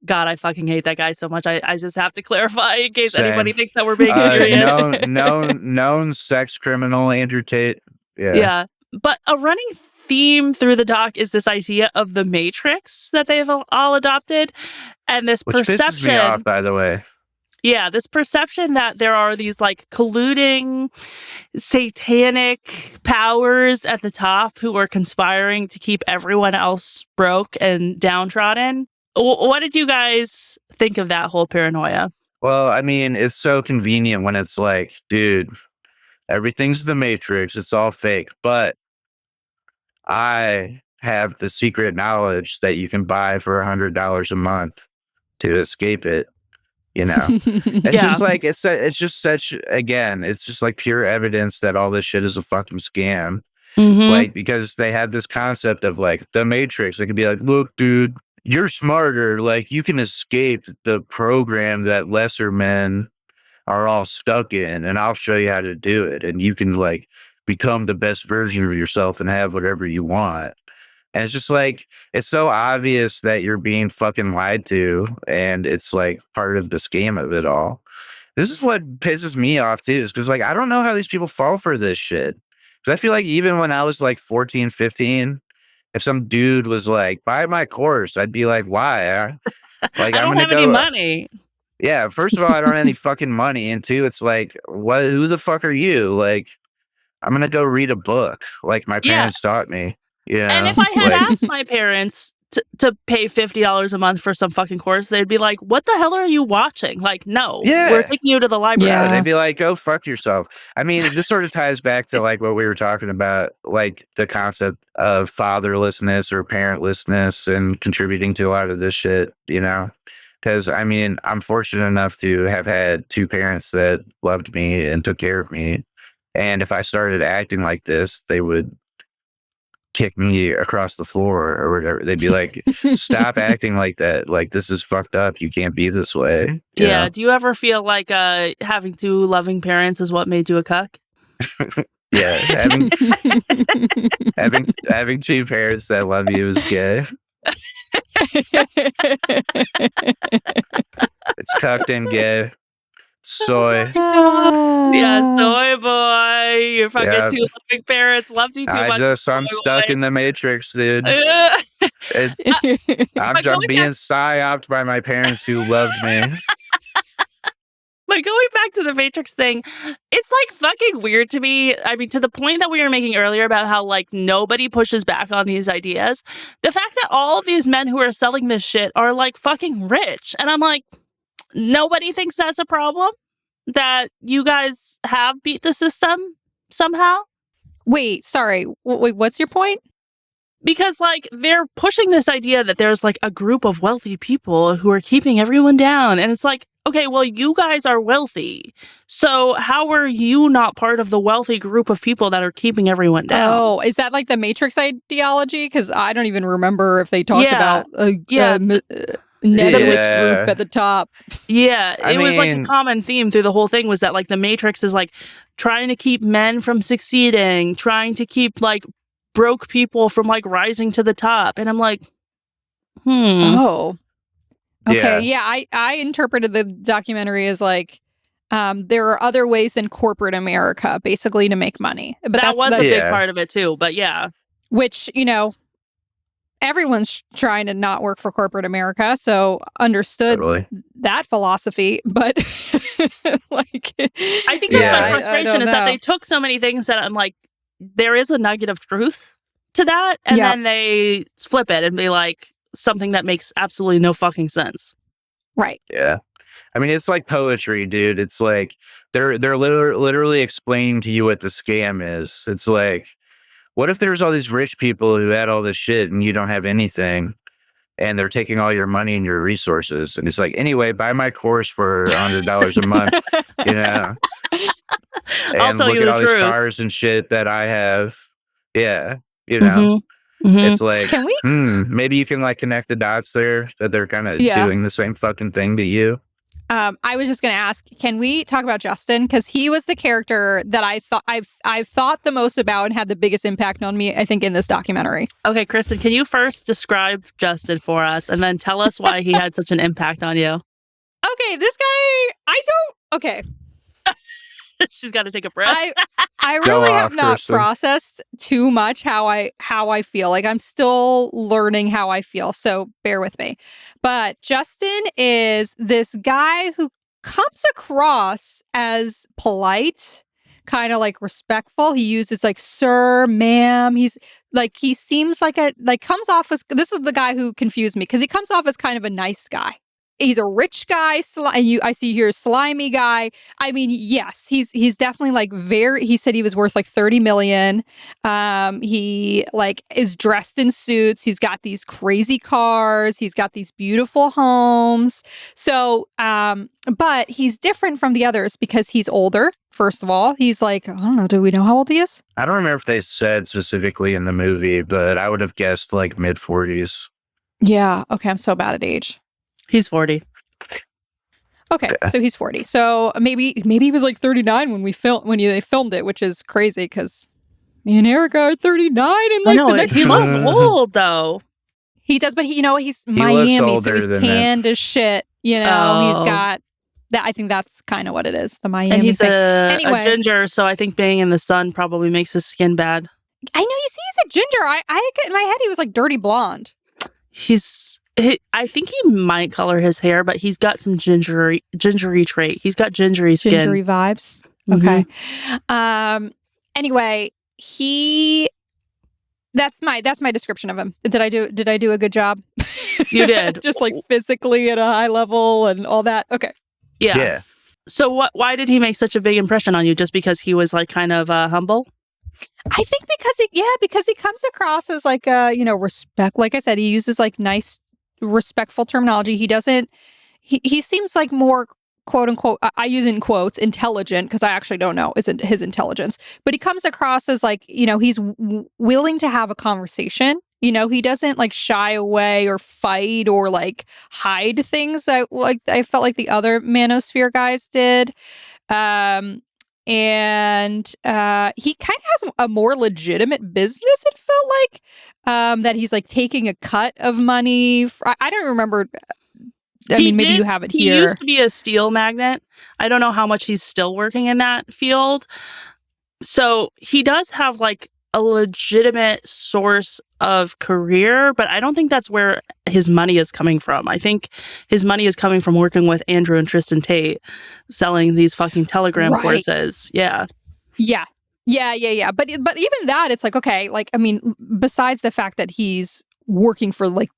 God, I fucking hate that guy so much. I just have to clarify in case anybody thinks that we're being serious. known sex criminal Andrew Tate. Yeah. Yeah. But a running theme through the doc is this idea of the Matrix that they've all adopted, and this Which pisses me off, by the way. Yeah, this perception that there are these, like, colluding satanic powers at the top who are conspiring to keep everyone else broke and downtrodden. What did you guys think of that whole paranoia? Well, I mean, it's so convenient when it's like, dude, everything's the Matrix. It's all fake. But I have the secret knowledge that you can buy for $100 a month to escape it. It's just like, it's just such, again, it's just like pure evidence that all this shit is a fucking scam. Mm-hmm. Like, because they had this concept of like the Matrix. They could be like, look, dude, you're smarter. Like, you can escape the program that lesser men are all stuck in, and I'll show you how to do it. And you can, like, become the best version of yourself and have whatever you want. And it's just like, it's so obvious that you're being fucking lied to, and it's like part of the scam of it all. This is what pisses me off too, is because, like, I don't know how these people fall for this shit. Because I feel like even when I was like 14, 15, if some dude was like, buy my course, I'd be like, why? Like, I don't have any money. Yeah, first of all, I don't have any fucking money. And two, it's like, what? Who the fuck are you? Like, I'm going to go read a book like my parents taught me. Yeah. And if I had asked my parents to pay $50 a month for some fucking course, they'd be like, what the hell are you watching? Like, no, we're taking you to the library. Yeah, they'd be like, go fuck yourself. I mean, this sort of ties back to like what we were talking about, like the concept of fatherlessness or parentlessness and contributing to a lot of this shit, Because, I mean, I'm fortunate enough to have had two parents that loved me and took care of me. And if I started acting like this, they would kick me across the floor or whatever. They'd be like, stop acting like that. Like, this is fucked up. You can't be this way. You know? Do you ever feel like having two loving parents is what made you a cuck? Yeah. Having two parents that love you is gay. It's cucked and gay. Soy. Yeah, soy boy. Your fucking two loving parents loved you too much. I'm stuck in the Matrix, dude. I'm being psyoped by my parents who loved me. But going back to the Matrix thing, it's like fucking weird to me. I mean, to the point that we were making earlier about how like nobody pushes back on these ideas. The fact that all of these men who are selling this shit are like fucking rich. And I'm like, nobody thinks that's a problem? That you guys have beat the system somehow? Wait, sorry. Wait, what's your point? Because, like, they're pushing this idea that there's, like, a group of wealthy people who are keeping everyone down. And it's like, okay, well, you guys are wealthy. So how are you not part of the wealthy group of people that are keeping everyone down? Oh, is that like the Matrix ideology? Because I don't even remember if they talked about a nebulous group at the top. Yeah, it was like a common theme through the whole thing was that, like, the Matrix is, like, trying to keep men from succeeding, trying to keep, like, broke people from like rising to the top. And I'm like, Oh. Okay. Yeah, I interpreted the documentary as like there are other ways than corporate America basically to make money. But that was a big part of it too. But yeah. Which, you know, everyone's trying to not work for corporate America, so understood that philosophy, but like I think that's my frustration is that they took so many things that I'm like, there is a nugget of truth to that, and then they flip it and be like something that makes absolutely no fucking sense. Right. Yeah. I mean, it's like poetry, dude. It's like they're literally explaining to you what the scam is. It's like, what if there's all these rich people who had all this shit and you don't have anything, and they're taking all your money and your resources? And it's like, anyway, buy my course for $100 a month, you know? And look at all these cars and shit that I have. Yeah. You know, it's like, can we? Maybe you can like connect the dots there that they're kind of doing the same fucking thing to you. I was just going to ask, can we talk about Justin? Because he was the character that I've thought the most about and had the biggest impact on me, I think, in this documentary. Okay, Kristen, can you first describe Justin for us and then tell us why he had such an impact on you? Okay, this guy, okay. She's got to take a breath. I really have not processed too much how I feel. Like I'm still learning how I feel, so bear with me. But Justin is this guy who comes across as polite, kind of like respectful. He uses like sir, ma'am. He seems like comes off as, this is the guy who confused me because he comes off as kind of a nice guy. He's a rich guy, and I see here slimy guy. I mean, yes, he's definitely like he said he was worth like 30 million. He like is dressed in suits. He's got these crazy cars. He's got these beautiful homes. So, but he's different from the others because he's older. First of all, he's like, I don't know. Do we know how old he is? I don't remember if they said specifically in the movie, but I would have guessed like mid-40s. Yeah. Okay. I'm so bad at age. He's 40. Okay, so he's 40. So maybe he was like 39 when they filmed it, which is crazy because me and Erika are 39 and like the next he looks old though. He does, but he's Miami, so he's tanned as shit. You know, he's got that. I think that's kind of what it is, the Miami. And he's thing. a ginger, so I think being in the sun probably makes his skin bad. I know. You see, he's a ginger. I in my head he was like dirty blonde. I think he might color his hair, but he's got some gingery trait. He's got gingery skin. Gingery vibes. Okay. Anyway, that's my description of him. Did I do a good job? You did. Just like physically at a high level and all that. Okay. Yeah. So why did he make such a big impression on you? Just because he was like kind of humble? I think because he comes across as like respect. Like I said, he uses like nice, respectful terminology. He seems like more quote unquote, I use in quotes, intelligent, because I actually don't know his intelligence, but he comes across as like, he's willing to have a conversation. He doesn't like shy away or fight or like hide things I felt like the other Manosphere guys did. And he kind of has a more legitimate business, it felt like, that he's like taking a cut of money. I don't remember. Maybe you have it here. He used to be a steel magnate. I don't know how much he's still working in that field. So he does have like a legitimate source of career, but I don't think that's where his money is coming from. I think his money is coming from working with Andrew and Tristan Tate, selling these fucking Telegram courses. Yeah. Yeah. But even that, it's like, okay, like, I mean, besides the fact that he's working for, like,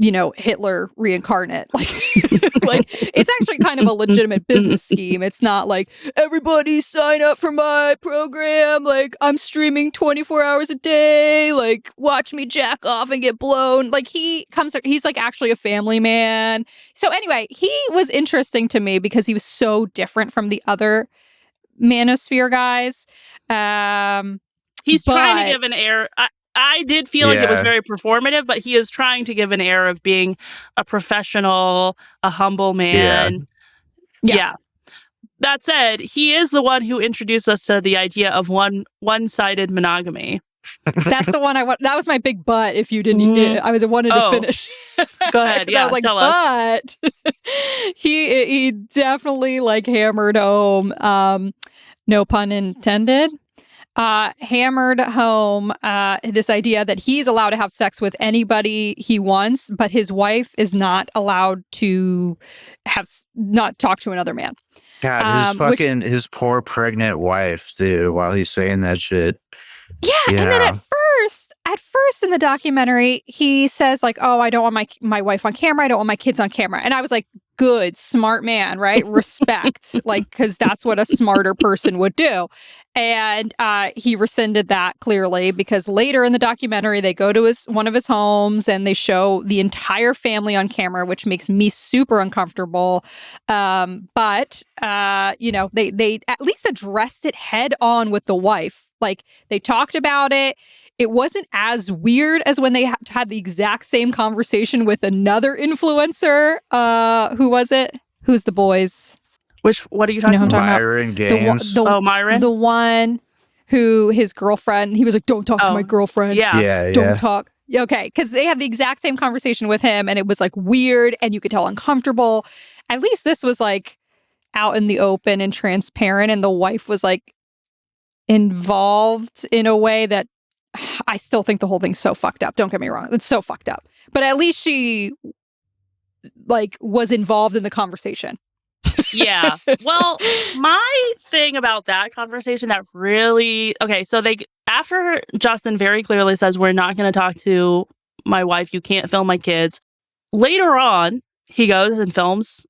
you know, Hitler reincarnate, like, like, it's actually kind of a legitimate business scheme. It's not like, everybody sign up for my program, like, I'm streaming 24 hours a day, like, watch me jack off and get blown. Like, he's like actually a family man. So anyway, he was interesting to me because he was so different from the other Manosphere guys. He's trying to give an air. I did feel like it was very performative, but he is trying to give an air of being a professional, a humble man. Yeah. That said, he is the one who introduced us to the idea of one-sided monogamy. That's the one I want. That was my big but. If you didn't, I wanted to finish. Go ahead. Yeah, I was like, tell us. But he definitely like hammered home. No pun intended. Hammered home this idea that he's allowed to have sex with anybody he wants, but his wife is not allowed to not talk to another man. God, his poor pregnant wife, dude, while he's saying that shit. Yeah, and then at first in the documentary, he says like, "Oh, I don't want my wife on camera. I don't want my kids on camera." And I was like, "Good, smart man, right? Respect, like, because that's what a smarter person would do." And he rescinded that clearly because later in the documentary, they go to one of his homes and they show the entire family on camera, which makes me super uncomfortable. But you know, they at least addressed it head on with the wife. Like, they talked about it. It wasn't as weird as when they had the exact same conversation with another influencer. Who was it? Who's the boys? What are you talking about? Myron Gaines. Myron? The one who his girlfriend, he was like, don't talk to my girlfriend. Yeah. Don't talk. Okay. Because they had the exact same conversation with him and it was like weird and you could tell uncomfortable. At least this was like out in the open and transparent. And the wife was like involved in a way that I still think the whole thing's so fucked up. Don't get me wrong. It's so fucked up. But at least she like was involved in the conversation. Yeah. Well, my thing about that conversation that really, okay, so after Justin very clearly says, we're not going to talk to my wife, you can't film my kids. Later on, he goes and films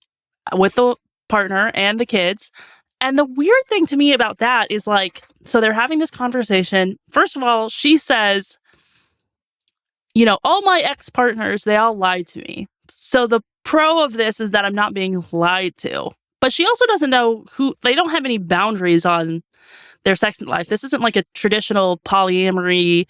with the partner and the kids. And the weird thing to me about that is like, so they're having this conversation. First of all, she says, you know, all my ex-partners, they all lied to me. So the pro of this is that I'm not being lied to. But she also doesn't know they don't have any boundaries on their sex life. This isn't like a traditional polyamory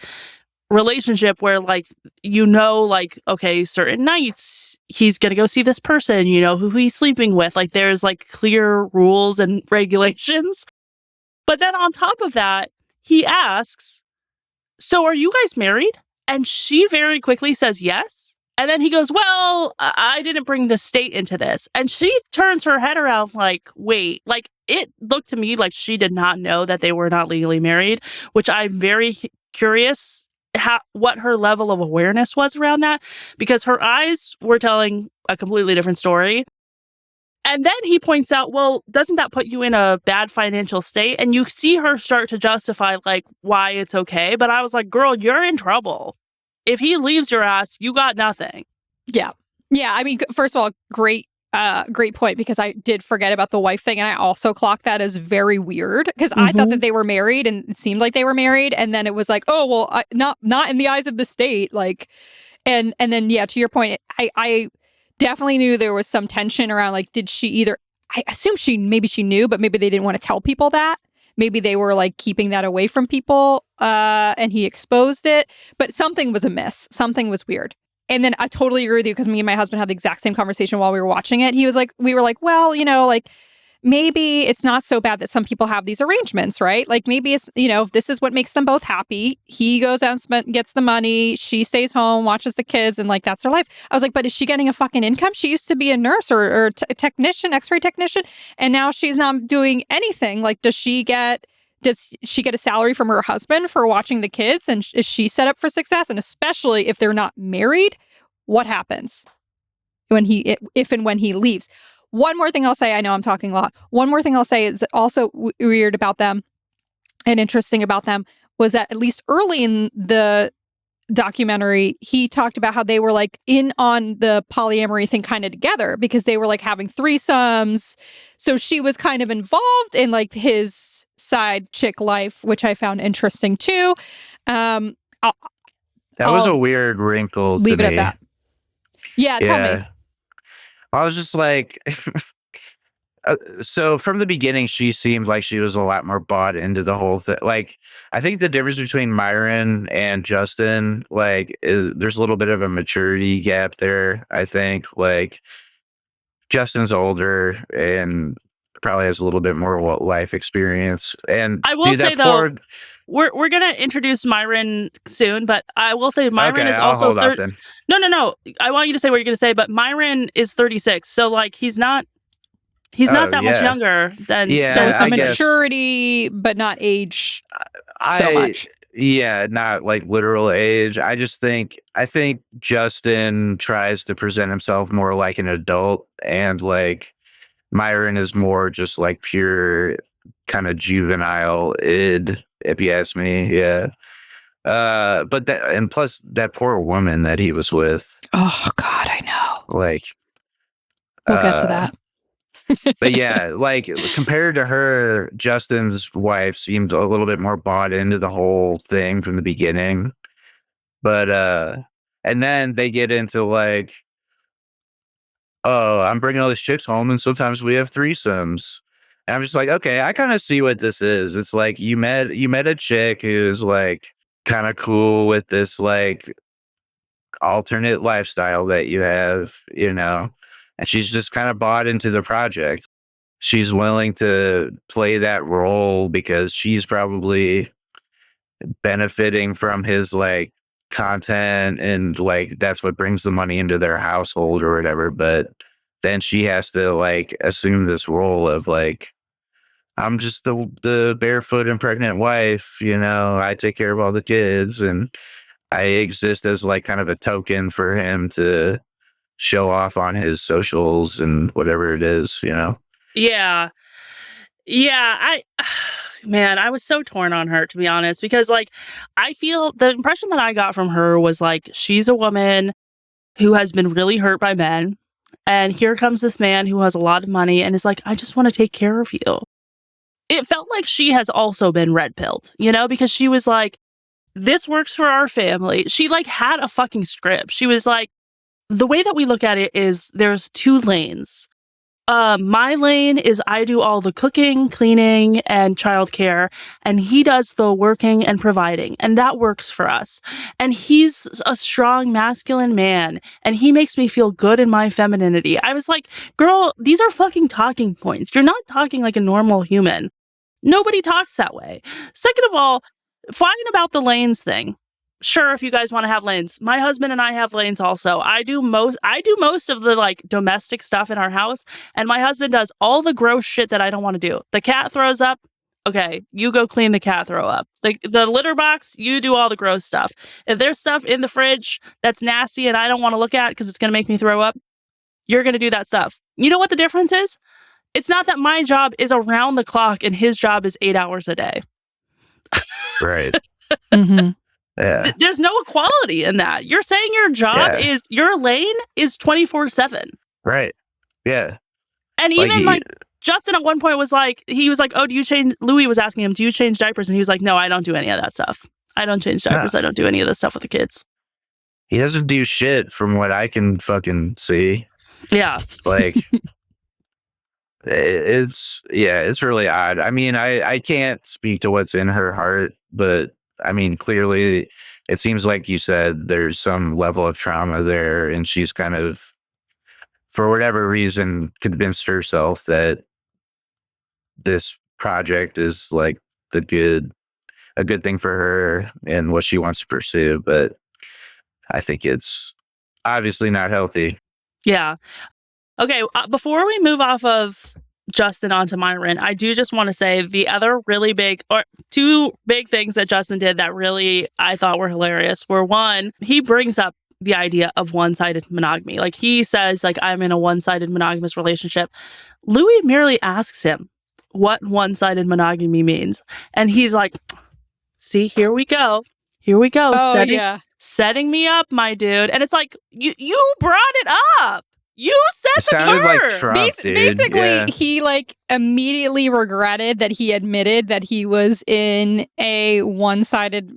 relationship where like, you know, like, okay, certain nights he's going to go see this person, you know, who he's sleeping with. Like there's like clear rules and regulations. But then on top of that, he asks, so are you guys married? And she very quickly says yes. And then he goes, well, I didn't bring the state into this. And she turns her head around like, wait, like it looked to me like she did not know that they were not legally married, which I'm very curious what her level of awareness was around that, because her eyes were telling a completely different story. And then he points out, well, doesn't that put you in a bad financial state? And you see her start to justify like why it's okay. But I was like, girl, you're in trouble. If he leaves your ass, you got nothing. Yeah. Yeah. I mean, first of all, great point, because I did forget about the wife thing. And I also clocked that as very weird because I thought that they were married and it seemed like they were married. And then it was like, oh, well, not in the eyes of the state. Like, and then, yeah, to your point, I definitely knew there was some tension around, like, did she either, I assume maybe she knew, but maybe they didn't want to tell people that. Maybe they were like keeping that away from people and he exposed it, but something was amiss. Something was weird. And then I totally agree with you because me and my husband had the exact same conversation while we were watching it. We were like, well, you know, like maybe it's not so bad that some people have these arrangements, right? Like maybe it's, you know, this is what makes them both happy. He goes out and gets the money. She stays home, watches the kids, and like that's their life. I was like, but is she getting a fucking income? She used to be a nurse or a technician, x-ray technician, and now she's not doing anything. Like, does she get does she get a salary from her husband for watching the kids? And is she set up for success? And especially if they're not married, what happens if and when he leaves? One more thing I'll say, I know I'm talking a lot. One more thing I'll say is also weird about them and interesting about them was that at least early in the documentary, he talked about how they were like in on the polyamory thing kind of together because they were like having threesomes. So she was kind of involved in like his side chick life, which I found interesting too. That was a weird wrinkle to me. Leave it at that. Yeah, tell me. I was just like, so from the beginning, she seemed like she was a lot more bought into the whole thing. Like, I think the difference between Myron and Justin, like, is there's a little bit of a maturity gap there. I think, like, Justin's older and probably has a little bit more life experience. And I will say though, we're gonna introduce Myron soon, but I will say Myron is also 30. No. I want you to say what you're gonna say, but Myron is 36, so like he's not that much younger than. So it's a maturity, but not age so much. Yeah, not like literal age. I think Justin tries to present himself more like an adult, and like Myron is more just like pure kind of juvenile id, if you ask me. Yeah. But that, and plus that poor woman that he was with. Oh God, I know. Like, we'll get to that. But yeah, like compared to her, Justin's wife seemed a little bit more bought into the whole thing from the beginning. But and then they get into like, oh, I'm bringing all these chicks home, and sometimes we have threesomes. And I'm just like, okay, I kind of see what this is. It's like you met a chick who's like kind of cool with this like alternate lifestyle that you have, you know, and she's just kind of bought into the project. She's willing to play that role because she's probably benefiting from his like content, and like that's what brings the money into their household or whatever. But then she has to like assume this role of like, I'm just the barefoot and pregnant wife, you know, I take care of all the kids and I exist as like kind of a token for him to show off on his socials and whatever it is, you know? Yeah. Man, I was so torn on her, to be honest, because like I feel the impression that I got from her was like she's a woman who has been really hurt by men, and here comes this man who has a lot of money and is like, I just want to take care of you. It felt like she has also been red pilled, you know, because she was like, this works for our family. She like had a fucking script. She was like, the way that we look at it is there's two lanes. My lane is I do all the cooking, cleaning, and childcare, and he does the working and providing, and that works for us. And he's a strong, masculine man, and he makes me feel good in my femininity. I was like, girl, these are fucking talking points. You're not talking like a normal human. Nobody talks that way. Second of all, fine about the lanes thing. Sure, if you guys want to have lanes. My husband and I have lanes also. I do most of the like domestic stuff in our house, and my husband does all the gross shit that I don't want to do. The cat throws up. Okay, you go clean the cat throw up. The litter box, you do all the gross stuff. If there's stuff in the fridge that's nasty and I don't want to look at because it's going to make me throw up, you're going to do that stuff. You know what the difference is? It's not that my job is around the clock and his job is 8 hours a day. Right. Mm-hmm. Yeah. There's no equality in that. You're saying your job is, your lane is 24/7. Right. Yeah. And even like Justin at one point was like, oh, do you change, Louis was asking him, do you change diapers? And he was like, no, I don't do any of that stuff. I don't change diapers. I don't do any of the stuff with the kids. He doesn't do shit from what I can fucking see. Yeah. Like, it's really odd. I mean, I can't speak to what's in her heart, but I mean, clearly it seems like you said there's some level of trauma there, and she's kind of, for whatever reason, convinced herself that this project is like a good thing for her and what she wants to pursue. But I think it's obviously not healthy. Yeah. Okay. Before we move off of Justin onto Myron, I do just want to say the other really big, or two big things that Justin did that really I thought were hilarious were, one, he brings up the idea of one-sided monogamy. Like, he says, like, I'm in a one-sided monogamous relationship. Louis merely asks him what one-sided monogamy means. And he's like, see, here we go. Here we go. Oh, Setting me up, my dude. And it's like, you brought it up. You said It sounded like Trump, dude. Basically, Yeah. he like immediately regretted that he admitted that he was in a one-sided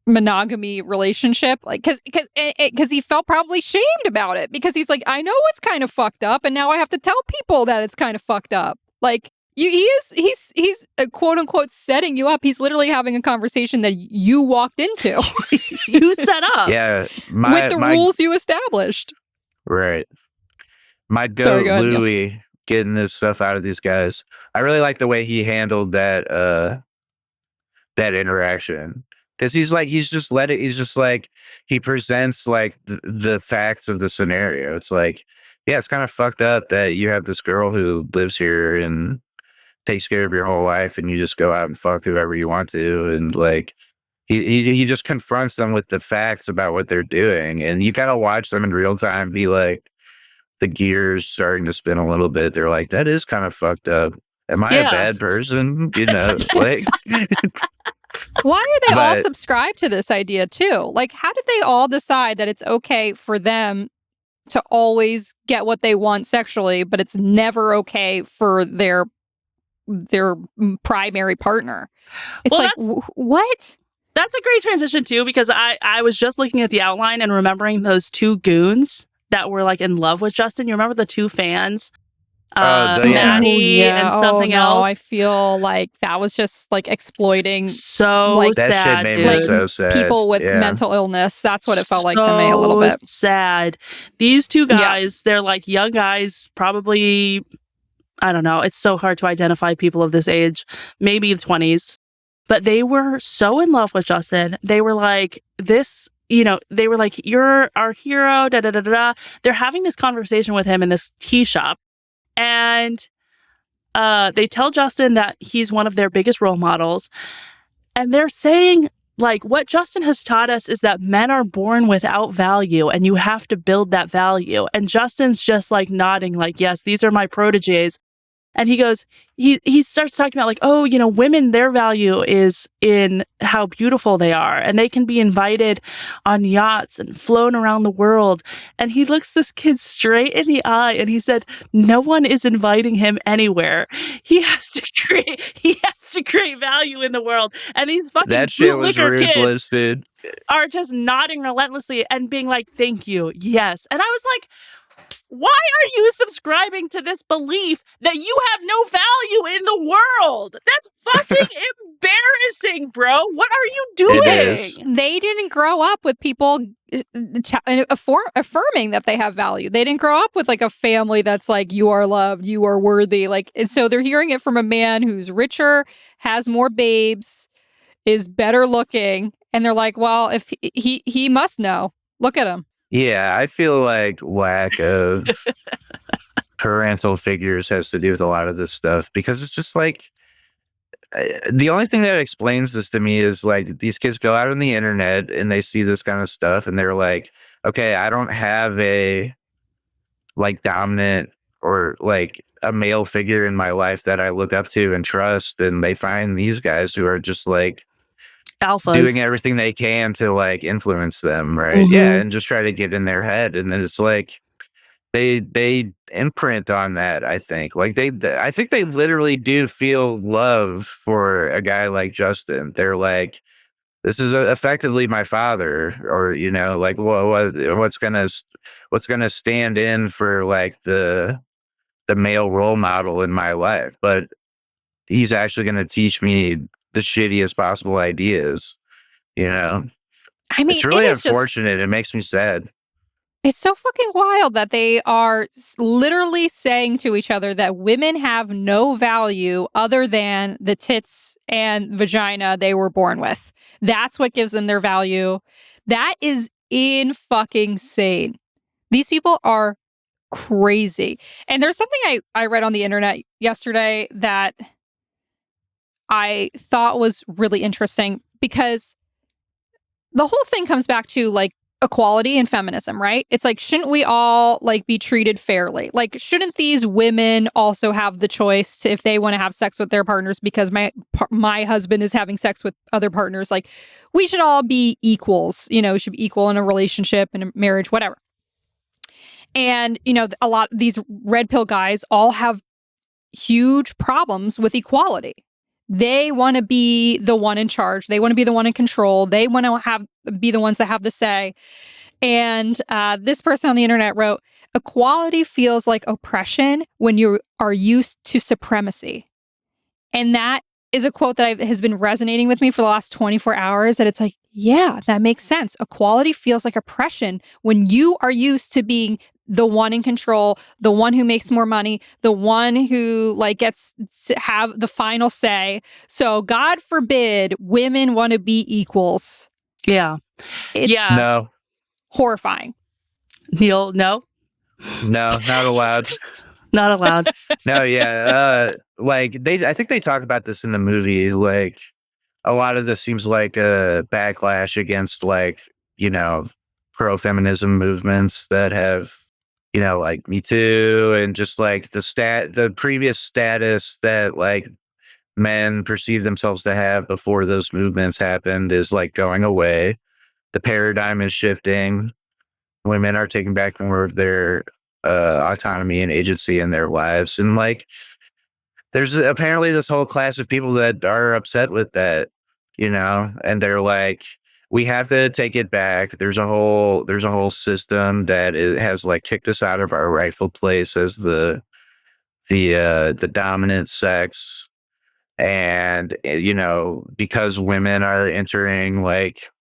monogamy relationship, like because he felt probably shamed about it, because he's like, I know it's kind of fucked up, and now I have to tell people that it's kind of fucked up. Like, he's quote unquote setting you up. He's literally having a conversation that you walked into. You set up. Yeah. With the rules you established. Right. My goat, Sorry, go ahead, Neill. Louis, getting this stuff out of these guys. I really like the way he handled that interaction. Because he's just like, he presents like the facts of the scenario. It's like, yeah, it's kind of fucked up that you have this girl who lives here and takes care of your whole life, and you just go out and fuck whoever you want to. And like, he just confronts them with the facts about what they're doing. And you gotta watch them in real time, be like, the gears starting to spin a little bit. They're like, that is kind of fucked up. Am I a bad person? You know, like. Why are they all subscribed to this idea too? Like, how did they all decide that it's okay for them to always get what they want sexually, but it's never okay for their primary partner? It's what? That's a great transition too, because I was just looking at the outline and remembering those two goons that were like in love with Justin. You remember the two fans? Maddie and something else. I feel like that was just like exploiting so that sad, shit made dude. me so sad. People with mental illness. That's what it felt like to me a little bit. Sad. These two guys, they're like young guys, probably, I don't know. It's so hard to identify people of this age, maybe the 20s. But they were so in love with Justin. They were like, this, they were like, you're our hero, da da da da. They're having this conversation with him in this tea shop. And they tell Justin that he's one of their biggest role models. And they're saying, like, what Justin has taught us is that men are born without value, and you have to build that value. And Justin's just like nodding, like, yes, these are my proteges. And he goes, he starts talking about like, oh, women, their value is in how beautiful they are. And they can be invited on yachts and flown around the world. And he looks this kid straight in the eye and he said, no one is inviting him anywhere. He has to create value in the world. And these fucking that shit was ruthless, dude. Are just nodding relentlessly and being like, thank you. Yes. And I was like, why are you subscribing to this belief that you have no value in the world? That's fucking embarrassing, bro. What are you doing? They didn't grow up with people affirming that they have value. They didn't grow up with like a family that's like, you are loved, you are worthy. Like, and so they're hearing it from a man who's richer, has more babes, is better looking, and they're like, well, if he must know. Look at him. Yeah, I feel like lack of parental figures has to do with a lot of this stuff, because it's just like, the only thing that explains this to me is like, these kids go out on the internet and they see this kind of stuff and they're like, okay, I don't have a like dominant or like a male figure in my life that I look up to and trust. And they find these guys who are just like, alphas, doing everything they can to like influence them, right? Mm-hmm. Yeah, and just try to get in their head, and then it's like they imprint on that. I think like I think they literally do feel love for a guy like Justin. They're like, this is effectively my father, or like what's gonna stand in for like the male role model in my life, but he's actually gonna teach me the shittiest possible ideas, I mean, it's really unfortunate. It makes me sad. It's so fucking wild that they are literally saying to each other that women have no value other than the tits and vagina they were born with. That's what gives them their value. That is in fucking insane. These people are crazy. And there's something I read on the internet yesterday that I thought was really interesting, because the whole thing comes back to like equality and feminism, right? It's like, shouldn't we all like be treated fairly? Like, shouldn't these women also have the choice to, if they want to have sex with their partners because my husband is having sex with other partners? Like, we should all be equals, you know, we should be equal in a relationship, in a marriage, whatever. And, you know, a lot of these red pill guys all have huge problems with equality. They want to be the one in charge. They want to be the one in control. They want to be the ones that have the say. And this person on the internet wrote, equality feels like oppression when you are used to supremacy. And that is a quote that has been resonating with me for the last 24 hours, that it's like, yeah, that makes sense. Equality feels like oppression when you are used to being the one in control, the one who makes more money, the one who like gets to have the final say. So God forbid women want to be equals. Yeah. It's No. horrifying. Neill, no? No, not allowed. Not allowed. No, yeah. Like I think they talk about this in the movie. Like a lot of this seems like a backlash against like, you know, pro-feminism movements that have, you know, like Me Too, and just like the previous status that like men perceive themselves to have before those movements happened is like going away. The paradigm is shifting. Women are taking back more of their autonomy and agency in their lives. And like, there's apparently this whole class of people that are upset with that, you know, and they're like, we have to take it back. There's a whole system that has like kicked us out of our rightful place as the dominant sex. And, you know, because women are entering like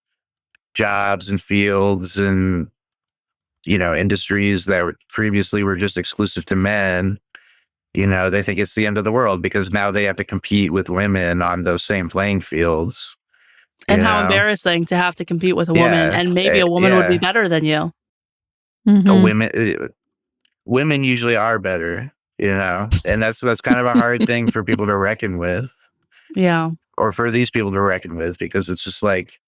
jobs and fields and, you know, industries that previously were just exclusive to men, you know, they think it's the end of the world because now they have to compete with women on those same playing fields. And how embarrassing to have to compete with a woman, and maybe a woman would be better than you. Mm-hmm. Women usually are better, you know, and that's kind of a hard thing for people to reckon with. Yeah. Or for these people to reckon with, because it's just like,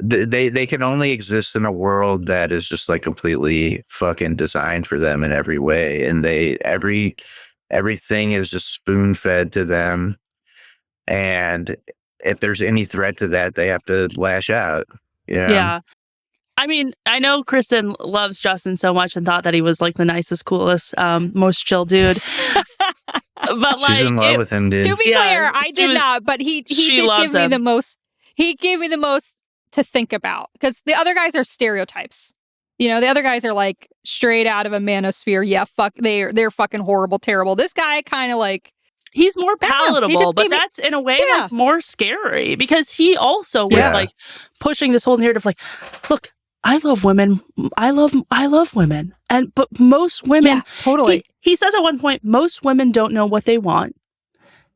they can only exist in a world that is just like completely fucking designed for them in every way, and everything is just spoon fed to them, and if there's any threat to that, they have to lash out. You know? Yeah. I mean, I know Kristen loves Justin so much and thought that he was like the nicest, coolest, most chill dude. But like, she's in love with him, dude. To be clear, I did not, but he did give me the most. He gave me the most to think about, because the other guys are stereotypes. You know, the other guys are like straight out of a manosphere. Yeah, fuck, they're fucking horrible, terrible. This guy kind of like, he's more palatable, but that's in a way like more scary, because he also was like pushing this whole narrative like, look, I love women. I love women. But most women, totally. He says at one point, most women don't know what they want.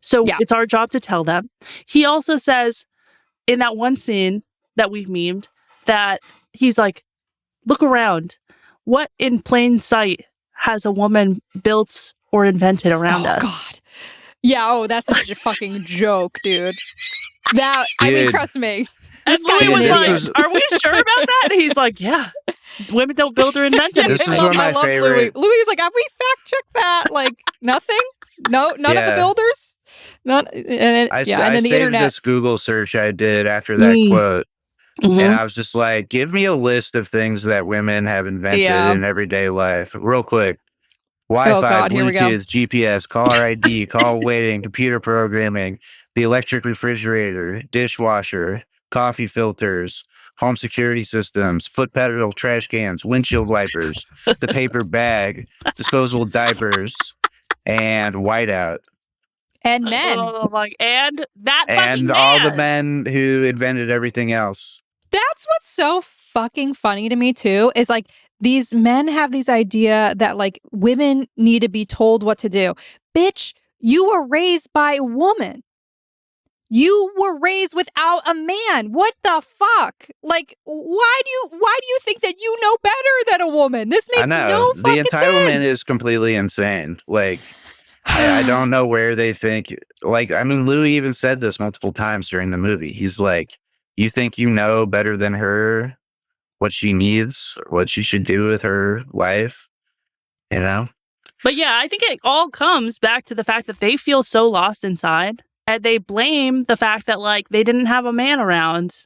So it's our job to tell them. He also says in that one scene that we've memed that he's like, look around. What in plain sight has a woman built or invented around us? God. Yeah, that's such a fucking joke, dude. That, I mean, trust me. This guy was like, are we sure about that? And he's like, yeah, women don't build or invent anything. This is one of my favorite. Louis is like, have we fact checked that? Like, nothing? No, none of the builders? None. I saved the internet. This Google search I did after that quote. Mm-hmm. And I was just like, give me a list of things that women have invented in everyday life. Real quick. Wi-Fi, Bluetooth, GPS, caller ID, call waiting, computer programming, the electric refrigerator, dishwasher, coffee filters, home security systems, foot pedal trash cans, windshield wipers, the paper bag, disposable diapers, and whiteout. And men. Oh my, and that and all the men who invented everything else. That's what's so fucking funny to me too, is like, these men have these idea that like women need to be told what to do. Bitch, you were raised by a woman. You were raised without a man. What the fuck? Like, why do you think that you know better than a woman? This I makes know. no The fucking entitlement sense. is completely insane. Like, I don't know where they think, like, I mean, Louis even said this multiple times during the movie. He's like, you think you know better than her what she needs, what she should do with her life, you know? But yeah, I think it all comes back to the fact that they feel so lost inside, and they blame the fact that like they didn't have a man around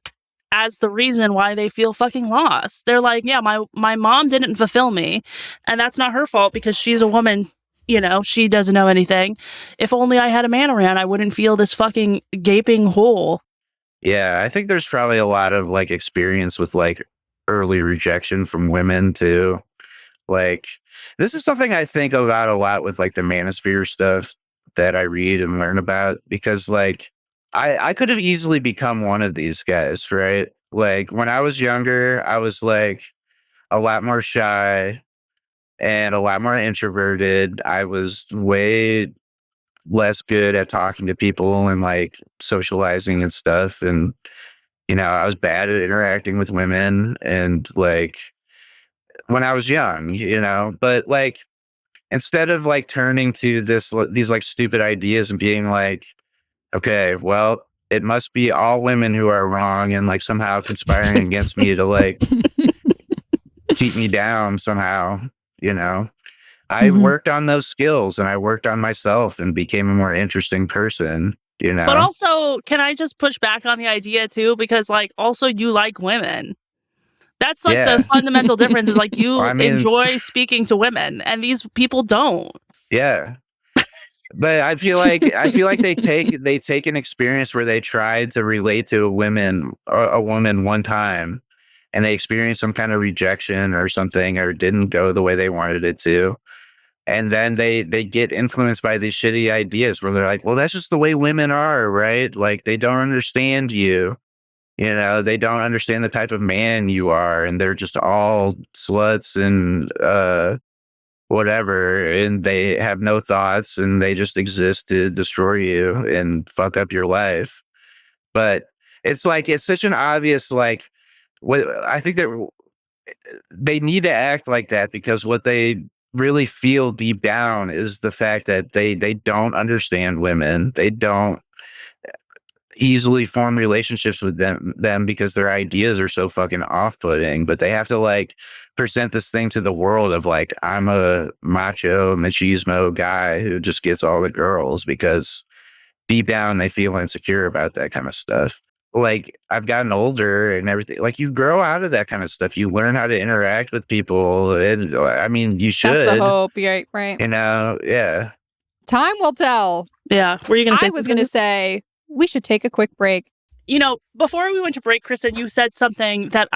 as the reason why they feel fucking lost. They're like, yeah, my mom didn't fulfill me, and that's not her fault because she's a woman, you know, she doesn't know anything. If only I had a man around, I wouldn't feel this fucking gaping hole. Yeah, I think there's probably a lot of like experience with like early rejection from women too. Like, this is something I think about a lot with like the manosphere stuff that I read and learn about, because like I could have easily become one of these guys, right? Like when I was younger, I was like a lot more shy and a lot more introverted. I was way less good at talking to people and like socializing and stuff. And, you know, I was bad at interacting with women and like when I was young, you know, but like instead of like turning to these like stupid ideas and being like, okay, well, it must be all women who are wrong and like somehow conspiring against me to like keep me down somehow, you know. I worked on those skills and I worked on myself and became a more interesting person, you know. But also, can I just push back on the idea too? Because like also you like women. That's like Yeah. the fundamental difference is like you Well, I mean, enjoy speaking to women and these people don't. yeah. But I feel like they take an experience where they tried to relate to a woman one time and they experienced some kind of rejection or something or didn't go the way they wanted it to. And then they get influenced by these shitty ideas where they're like, well, that's just the way women are, right? Like they don't understand you. You know, they don't understand the type of man you are, and they're just all sluts and whatever, and they have no thoughts and they just exist to destroy you and fuck up your life. But it's like it's such an obvious like what I think that they need to act like that because what they really feel deep down is the fact that they don't understand women. They don't easily form relationships with them because their ideas are so fucking off-putting, but they have to like present this thing to the world of like, I'm a macho machismo guy who just gets all the girls, because deep down they feel insecure about that kind of stuff. Like I've gotten older and everything, like you grow out of that kind of stuff. You learn how to interact with people, and I mean you should. That's the hope. Yeah, right. You know, yeah. Time will tell. Yeah. Were you gonna say I was gonna say we should take a quick break. You know, before we went to break, Kristen, you said something that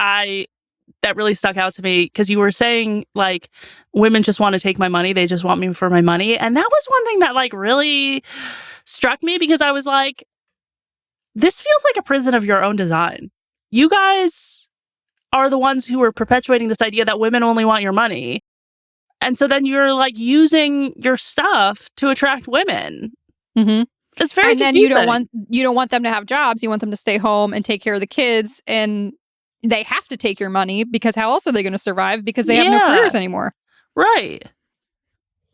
really stuck out to me, because you were saying like women just want to take my money, they just want me for my money. And that was one thing that like really struck me, because I was like, this feels like a prison of your own design. You guys are the ones who are perpetuating this idea that women only want your money. And so then you're like using your stuff to attract women. Mm-hmm. It's very and then confusing. you don't want them to have jobs. You want them to stay home and take care of the kids, and they have to take your money because how else are they going to survive? Because they have no careers anymore. Right.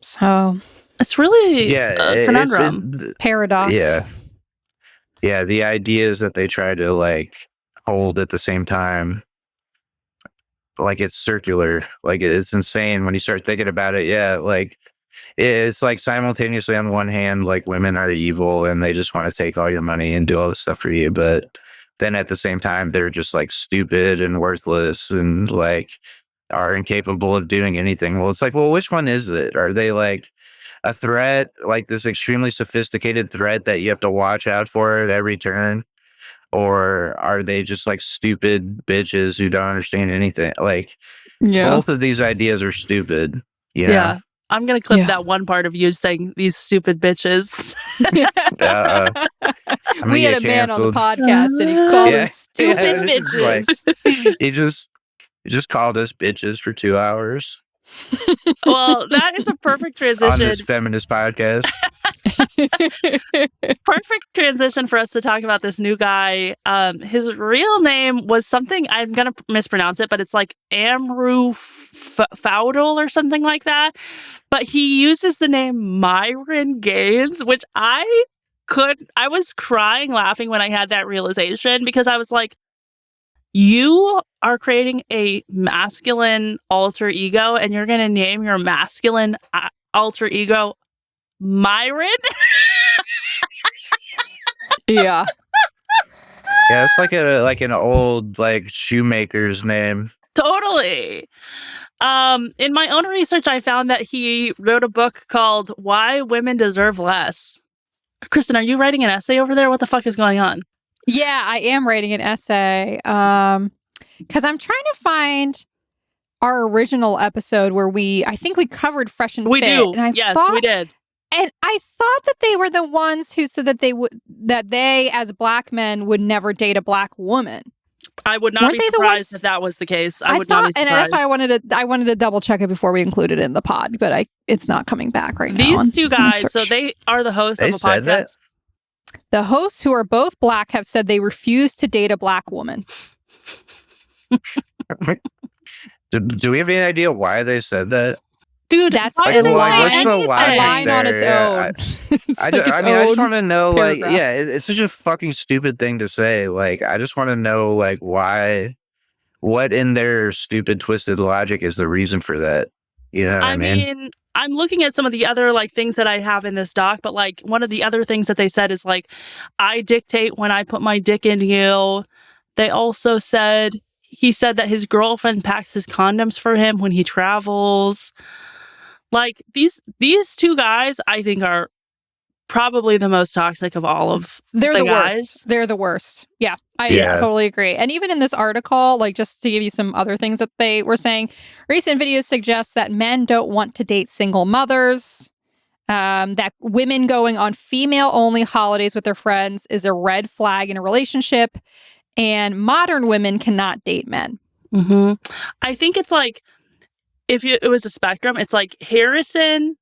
So it's really a conundrum. Paradox. Yeah. Yeah. The ideas that they try to like hold at the same time, like it's circular, like it's insane when you start thinking about it. Yeah. Like it's like simultaneously on one hand, like women are evil and they just want to take all your money and do all this stuff for you. But then at the same time, they're just like stupid and worthless and like are incapable of doing anything. Well, it's like, well, which one is it? Are they like a threat, like this extremely sophisticated threat that you have to watch out for at every turn? Or are they just like stupid bitches who don't understand anything? Like both of these ideas are stupid, you know? Yeah. I'm going to clip that one part of you saying these stupid bitches. We had a man on the podcast and he called us stupid bitches. Like, he just called us bitches for 2 hours. Well, that is a perfect transition. On this feminist podcast. Perfect transition for us to talk about this new guy. His real name was something, I'm going to mispronounce it, but it's like Amru Faudal or something like that. But he uses the name Myron Gaines, which I was crying laughing when I had that realization, because I was like, you are creating a masculine alter ego and you're going to name your masculine alter ego Myron? Yeah. Yeah, it's like an old like shoemaker's name. Totally. In my own research, I found that he wrote a book called Why Women Deserve Less. Kristen, are you writing an essay over there? What the fuck is going on? Yeah, I am writing an essay because I'm trying to find our original episode where I think we covered Fresh and We Fit. do. And Yes, we did. And I thought that they were the ones who said that they as black men would never date a black woman. I would not Weren't be they the surprised ones- if that was the case. I would thought, not be surprised. and that's why I wanted to double check it before we included it in the pod, but it's not coming back right now. These two guys, so they are the hosts of a podcast. That? The hosts, who are both black, have said they refuse to date a black woman. Do we have any idea why they said that? Dude, That's why a did they line, say what's the anything? line line on its there? own. It's I like its just own want to know, like, paragraph. yeah, it's such a fucking stupid thing to say. Like, I just want to know, like, why, what in their stupid, twisted logic is the reason for that? You know what I mean? I'm looking at some of the other like things that I have in this doc, but like one of the other things that they said is like, I dictate when I put my dick in you. They also said, he said that his girlfriend packs his condoms for him when he travels. Like these two guys, I think, are probably the most toxic of all of They're the guys. worst. They're the worst. Yeah, I Yeah. totally agree. And even in this article, like just to give you some other things that they were saying, recent videos suggest that men don't want to date single mothers, that women going on female-only holidays with their friends is a red flag in a relationship, and modern women cannot date men. Mm-hmm. I think it's like, it was a spectrum, it's like Harrison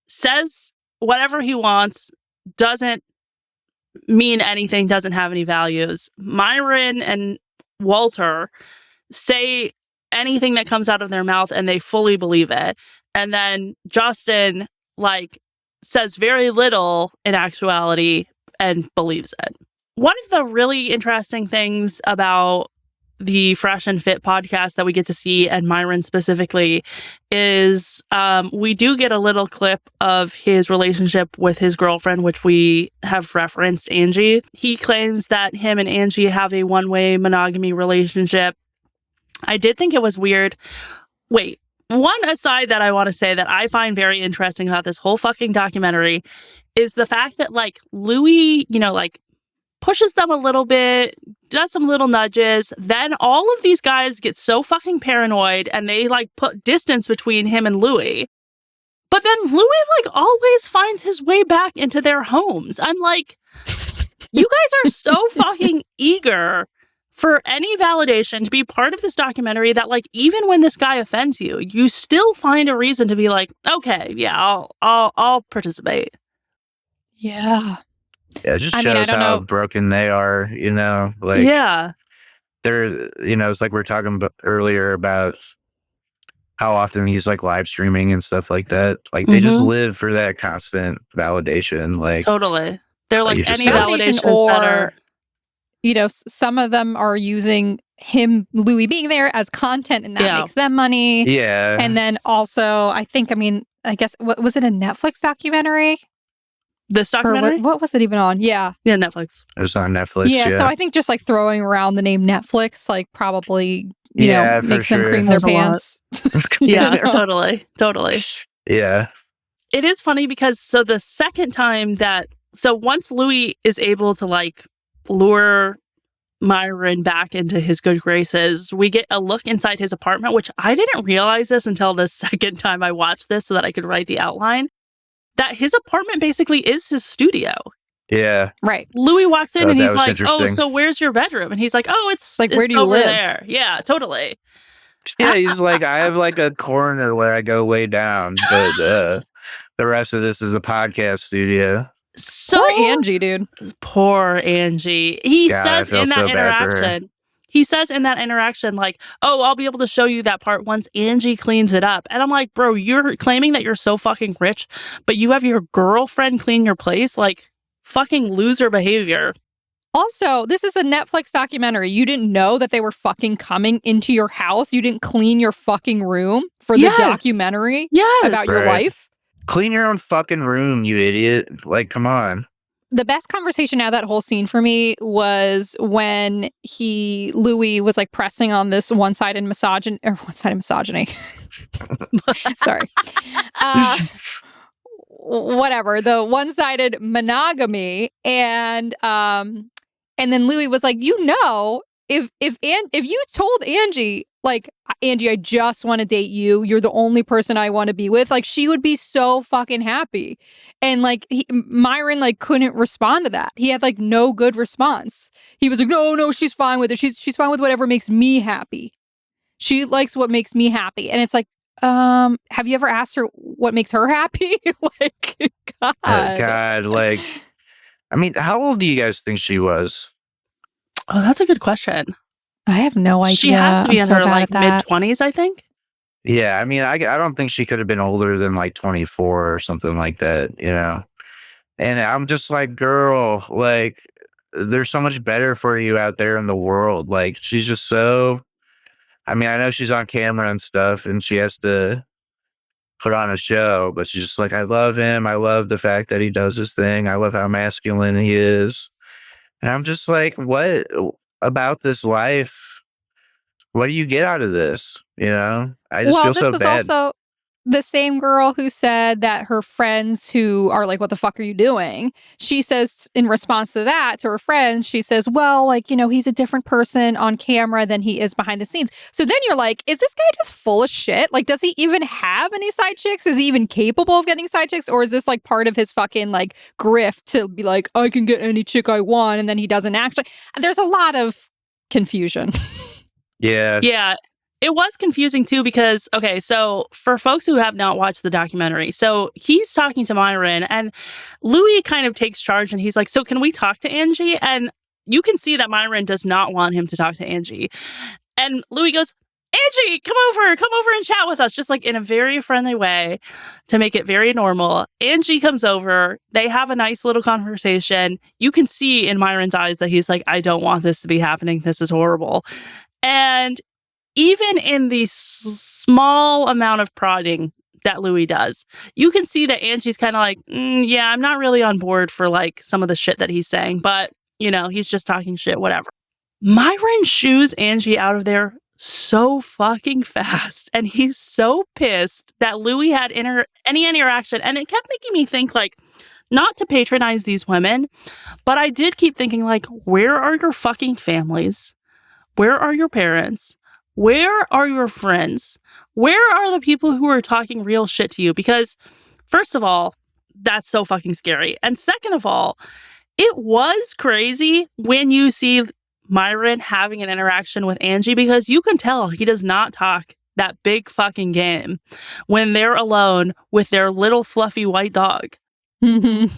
says whatever he wants, doesn't mean anything, doesn't have any values. Myron and Walter say anything that comes out of their mouth and they fully believe it. And then Justin, like, says very little in actuality and believes it. One of the really interesting things about the Fresh and Fit podcast that we get to see, and Myron specifically, is we do get a little clip of his relationship with his girlfriend, which we have referenced, Angie. He claims that him and Angie have a one-way monogamy relationship. I did think it was weird. Wait, one aside that I want to say that I find very interesting about this whole fucking documentary is the fact that, like, Louis, you know, like, pushes them a little bit, does some little nudges. Then all of these guys get so fucking paranoid and they like put distance between him and Louis. But then Louis like always finds his way back into their homes. I'm like, you guys are so fucking eager for any validation to be part of this documentary that like even when this guy offends you, you still find a reason to be like, okay, yeah, I'll participate. Yeah. Yeah, it just shows how broken they are, you know? Like, yeah, they're, you know, it's like we were talking about earlier about how often he's like live streaming and stuff like that. Like, they just live for that constant validation. Like, totally. They're like, any said. validation is better. You know, some of them are using Louis being there as content, and that makes them money. Yeah. And then also, I guess, what was it, a Netflix documentary? This documentary? What was it even on? Yeah. Yeah, Netflix. It was on Netflix. Yeah, so I think just like throwing around the name Netflix, like probably, you know, makes them cream their pants. Yeah, totally. Yeah. It is funny because so the second time once Louis is able to like lure Myron back into his good graces, we get a look inside his apartment, which I didn't realize this until the second time I watched this so that I could write the outline. That his apartment basically is his studio. Yeah. Right. Louis walks in and he's like, oh, so interesting. Where's your bedroom? And he's like, oh, it's like, where do you over live? there. Yeah, totally. Yeah, he's like, I have like a corner where I go lay down, but the rest of this is a podcast studio. So Poor Angie, dude. Poor Angie. He God, I says feel in that so bad for her. interaction, he says in that interaction, like, oh, I'll be able to show you that part once Angie cleans it up. And I'm like, bro, you're claiming that you're so fucking rich, but you have your girlfriend clean your place? Like, fucking loser behavior. Also, this is a Netflix documentary. You didn't know that they were fucking coming into your house. You didn't clean your fucking room for the documentary about your life. Clean your own fucking room, you idiot. Like, come on. The best conversation out of that whole scene for me was when Louis was like pressing on this one-sided misogyny. Sorry. Whatever, the one-sided monogamy, and then Louis was like, if you told Angie, like, Angie, I just want to date you, you're the only person I want to be with, like, she would be so fucking happy. And like Myron like couldn't respond to that. He had like no good response. He was like, no, she's fine with it. She's fine with whatever makes me happy. She likes what makes me happy. And it's like, have you ever asked her what makes her happy? Like, God. Like, I mean, how old do you guys think she was? Oh, that's a good question. I have no idea. She has to be in her like mid-20s, I think. Yeah, I mean, I don't think she could have been older than like 24 or something like that, you know? And I'm just like, girl, like, there's so much better for you out there in the world. Like, she's just so, I mean, I know she's on camera and stuff and she has to put on a show, but she's just like, I love him. I love the fact that he does his thing. I love how masculine he is. And I'm just like, what about this life? What do you get out of this? You know, I just feel so bad. This was also the same girl who said that her friends who are like, what the fuck are you doing? She says in response to that, to her friends, she says, well, like, you know, he's a different person on camera than he is behind the scenes. So then you're like, is this guy just full of shit? Like, does he even have any side chicks? Is he even capable of getting side chicks? Or is this like part of his fucking like grift to be like, I can get any chick I want, and then he doesn't actually? There's a lot of confusion. Yeah. It was confusing too because, okay, so for folks who have not watched the documentary, so he's talking to Myron and Louis kind of takes charge and he's like, so can we talk to Angie? And you can see that Myron does not want him to talk to Angie. And Louis goes, Angie, come over and chat with us, just like in a very friendly way to make it very normal. Angie comes over. They have a nice little conversation. You can see in Myron's eyes that he's like, I don't want this to be happening. This is horrible. And even in the small amount of prodding that Louis does, you can see that Angie's kind of like, yeah, I'm not really on board for like some of the shit that he's saying, but you know, he's just talking shit, whatever. Myron shoos Angie out of there so fucking fast, and he's so pissed that Louis had any interaction, and it kept making me think, like, not to patronize these women, but I did keep thinking, like, where are your fucking families? Where are your parents? Where are your friends? Where are the people who are talking real shit to you? Because, first of all, that's so fucking scary. And second of all, it was crazy when you see Myron having an interaction with Angie, because you can tell he does not talk that big fucking game when they're alone with their little fluffy white dog. In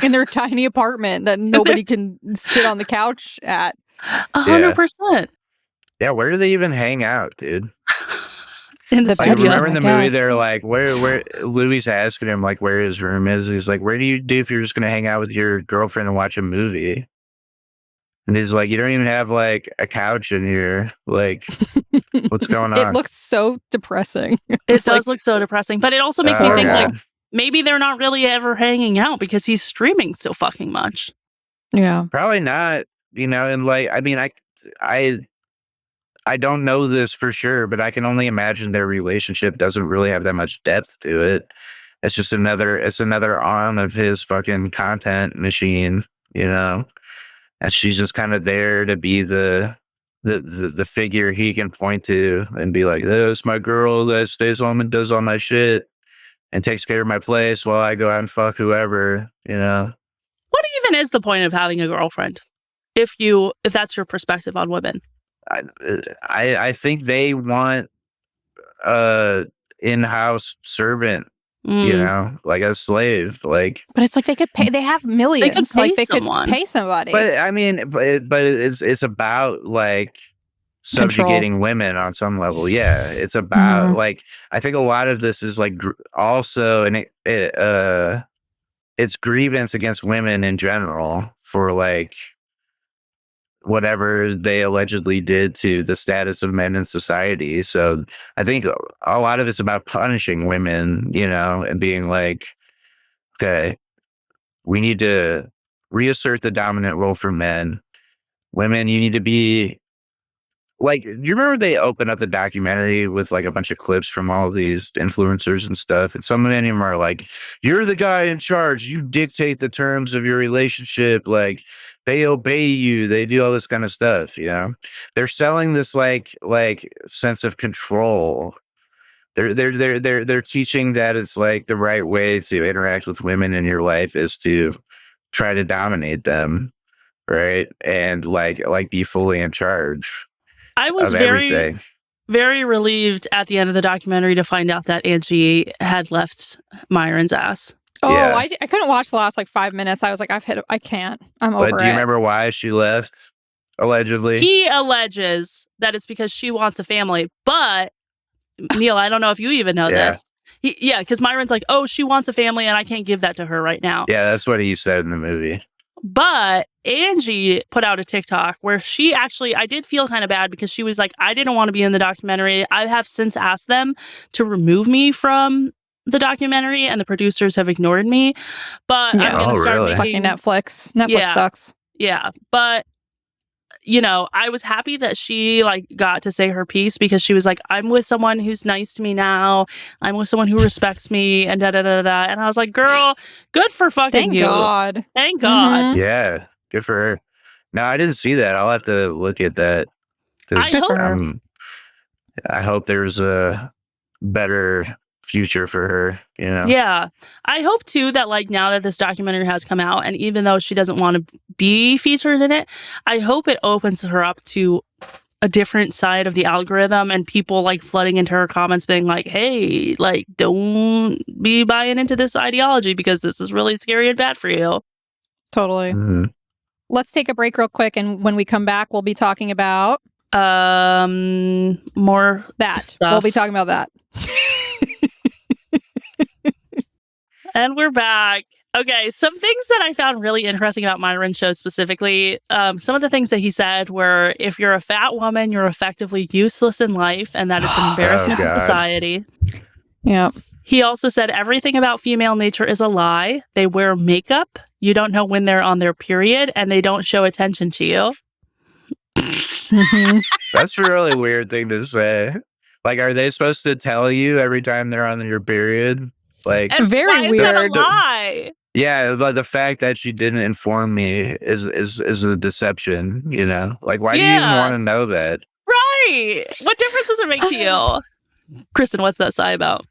their tiny apartment that nobody can sit on the couch at. 100%. Yeah, where do they even hang out, dude? In the like, remember in the movie, they're like, where Louis asking him, like, where his room is. He's like, where do you do if you're just going to hang out with your girlfriend and watch a movie? And he's like, you don't even have, like, a couch in here. Like, what's going on? It looks so depressing. It does look so depressing. But it also makes me think, like, maybe they're not really ever hanging out because he's streaming so fucking much. Yeah. Probably not, you know, and, like, I mean, I don't know this for sure, but I can only imagine their relationship doesn't really have that much depth to it. It's just another arm of his fucking content machine, you know? And she's just kind of there to be the figure he can point to and be like, this my girl that stays home and does all my shit and takes care of my place while I go out and fuck whoever, you know? What even is the point of having a girlfriend? If that's your perspective on women? I think they want a in-house servant you know, like a slave. Like, but it's like they could pay. They have millions. They could pay like they someone. could pay somebody. but I mean, but it's about like subjugating women on some level. Yeah, it's about like, I think a lot of this is like also, and it's grievance against women in general for like whatever they allegedly did to the status of men in society. So I think a lot of it's about punishing women, you know, and being like, okay, we need to reassert the dominant role for men. Women, you need to be like, do you remember they opened up the documentary with like a bunch of clips from all these influencers and stuff? And some of them are like, you're the guy in charge. You dictate the terms of your relationship. Like, they obey you. They do all this kind of stuff, you know? They're selling this like sense of control. They're teaching that it's like the right way to interact with women in your life is to try to dominate them, right? And like be fully in charge. I was very, very relieved at the end of the documentary to find out that Angie had left Myron's ass. Oh, yeah. I couldn't watch the last like 5 minutes. I was like, I can't. I'm over it. But do you remember why she left? Allegedly. He alleges that it's because she wants a family. But, Neill, I don't know if you even know this. Because Myron's like, oh, she wants a family and I can't give that to her right now. Yeah, that's what he said in the movie. But Angie put out a TikTok where she actually, I did feel kind of bad because she was like, I didn't want to be in the documentary. I have since asked them to remove me from the documentary and the producers have ignored me. But I'm going to start making... Fucking Netflix. Netflix sucks. Yeah. But, you know, I was happy that she like got to say her piece because she was like, I'm with someone who's nice to me now. I'm with someone who respects me and da-da-da-da. And I was like, girl, good for fucking you. Thank God. Mm-hmm. Yeah, good for her. No, I didn't see that. I'll have to look at that. I hope there's a better future for her, you know? Yeah. I hope too that like now that this documentary has come out and even though she doesn't want to be featured in it, I hope it opens her up to a different side of the algorithm and people like flooding into her comments being like, hey, like don't be buying into this ideology because this is really scary and bad for you. Totally. Mm-hmm. Let's take a break real quick and when we come back we'll be talking about more that stuff. We'll be talking about that. And we're back. Okay, some things that I found really interesting about Myron's show specifically, some of the things that he said were, if you're a fat woman, you're effectively useless in life and that it's an embarrassment to society. Yeah. He also said everything about female nature is a lie. They wear makeup. You don't know when they're on their period and they don't show attention to you. That's a really weird thing to say. Like, are they supposed to tell you every time they're on your period? Like, and very weird. Is that a lie? Yeah, the fact that she didn't inform me is a deception, you know? Like, why do you even want to know that? Right. What difference does it make to you? Kristen, what's that sigh about?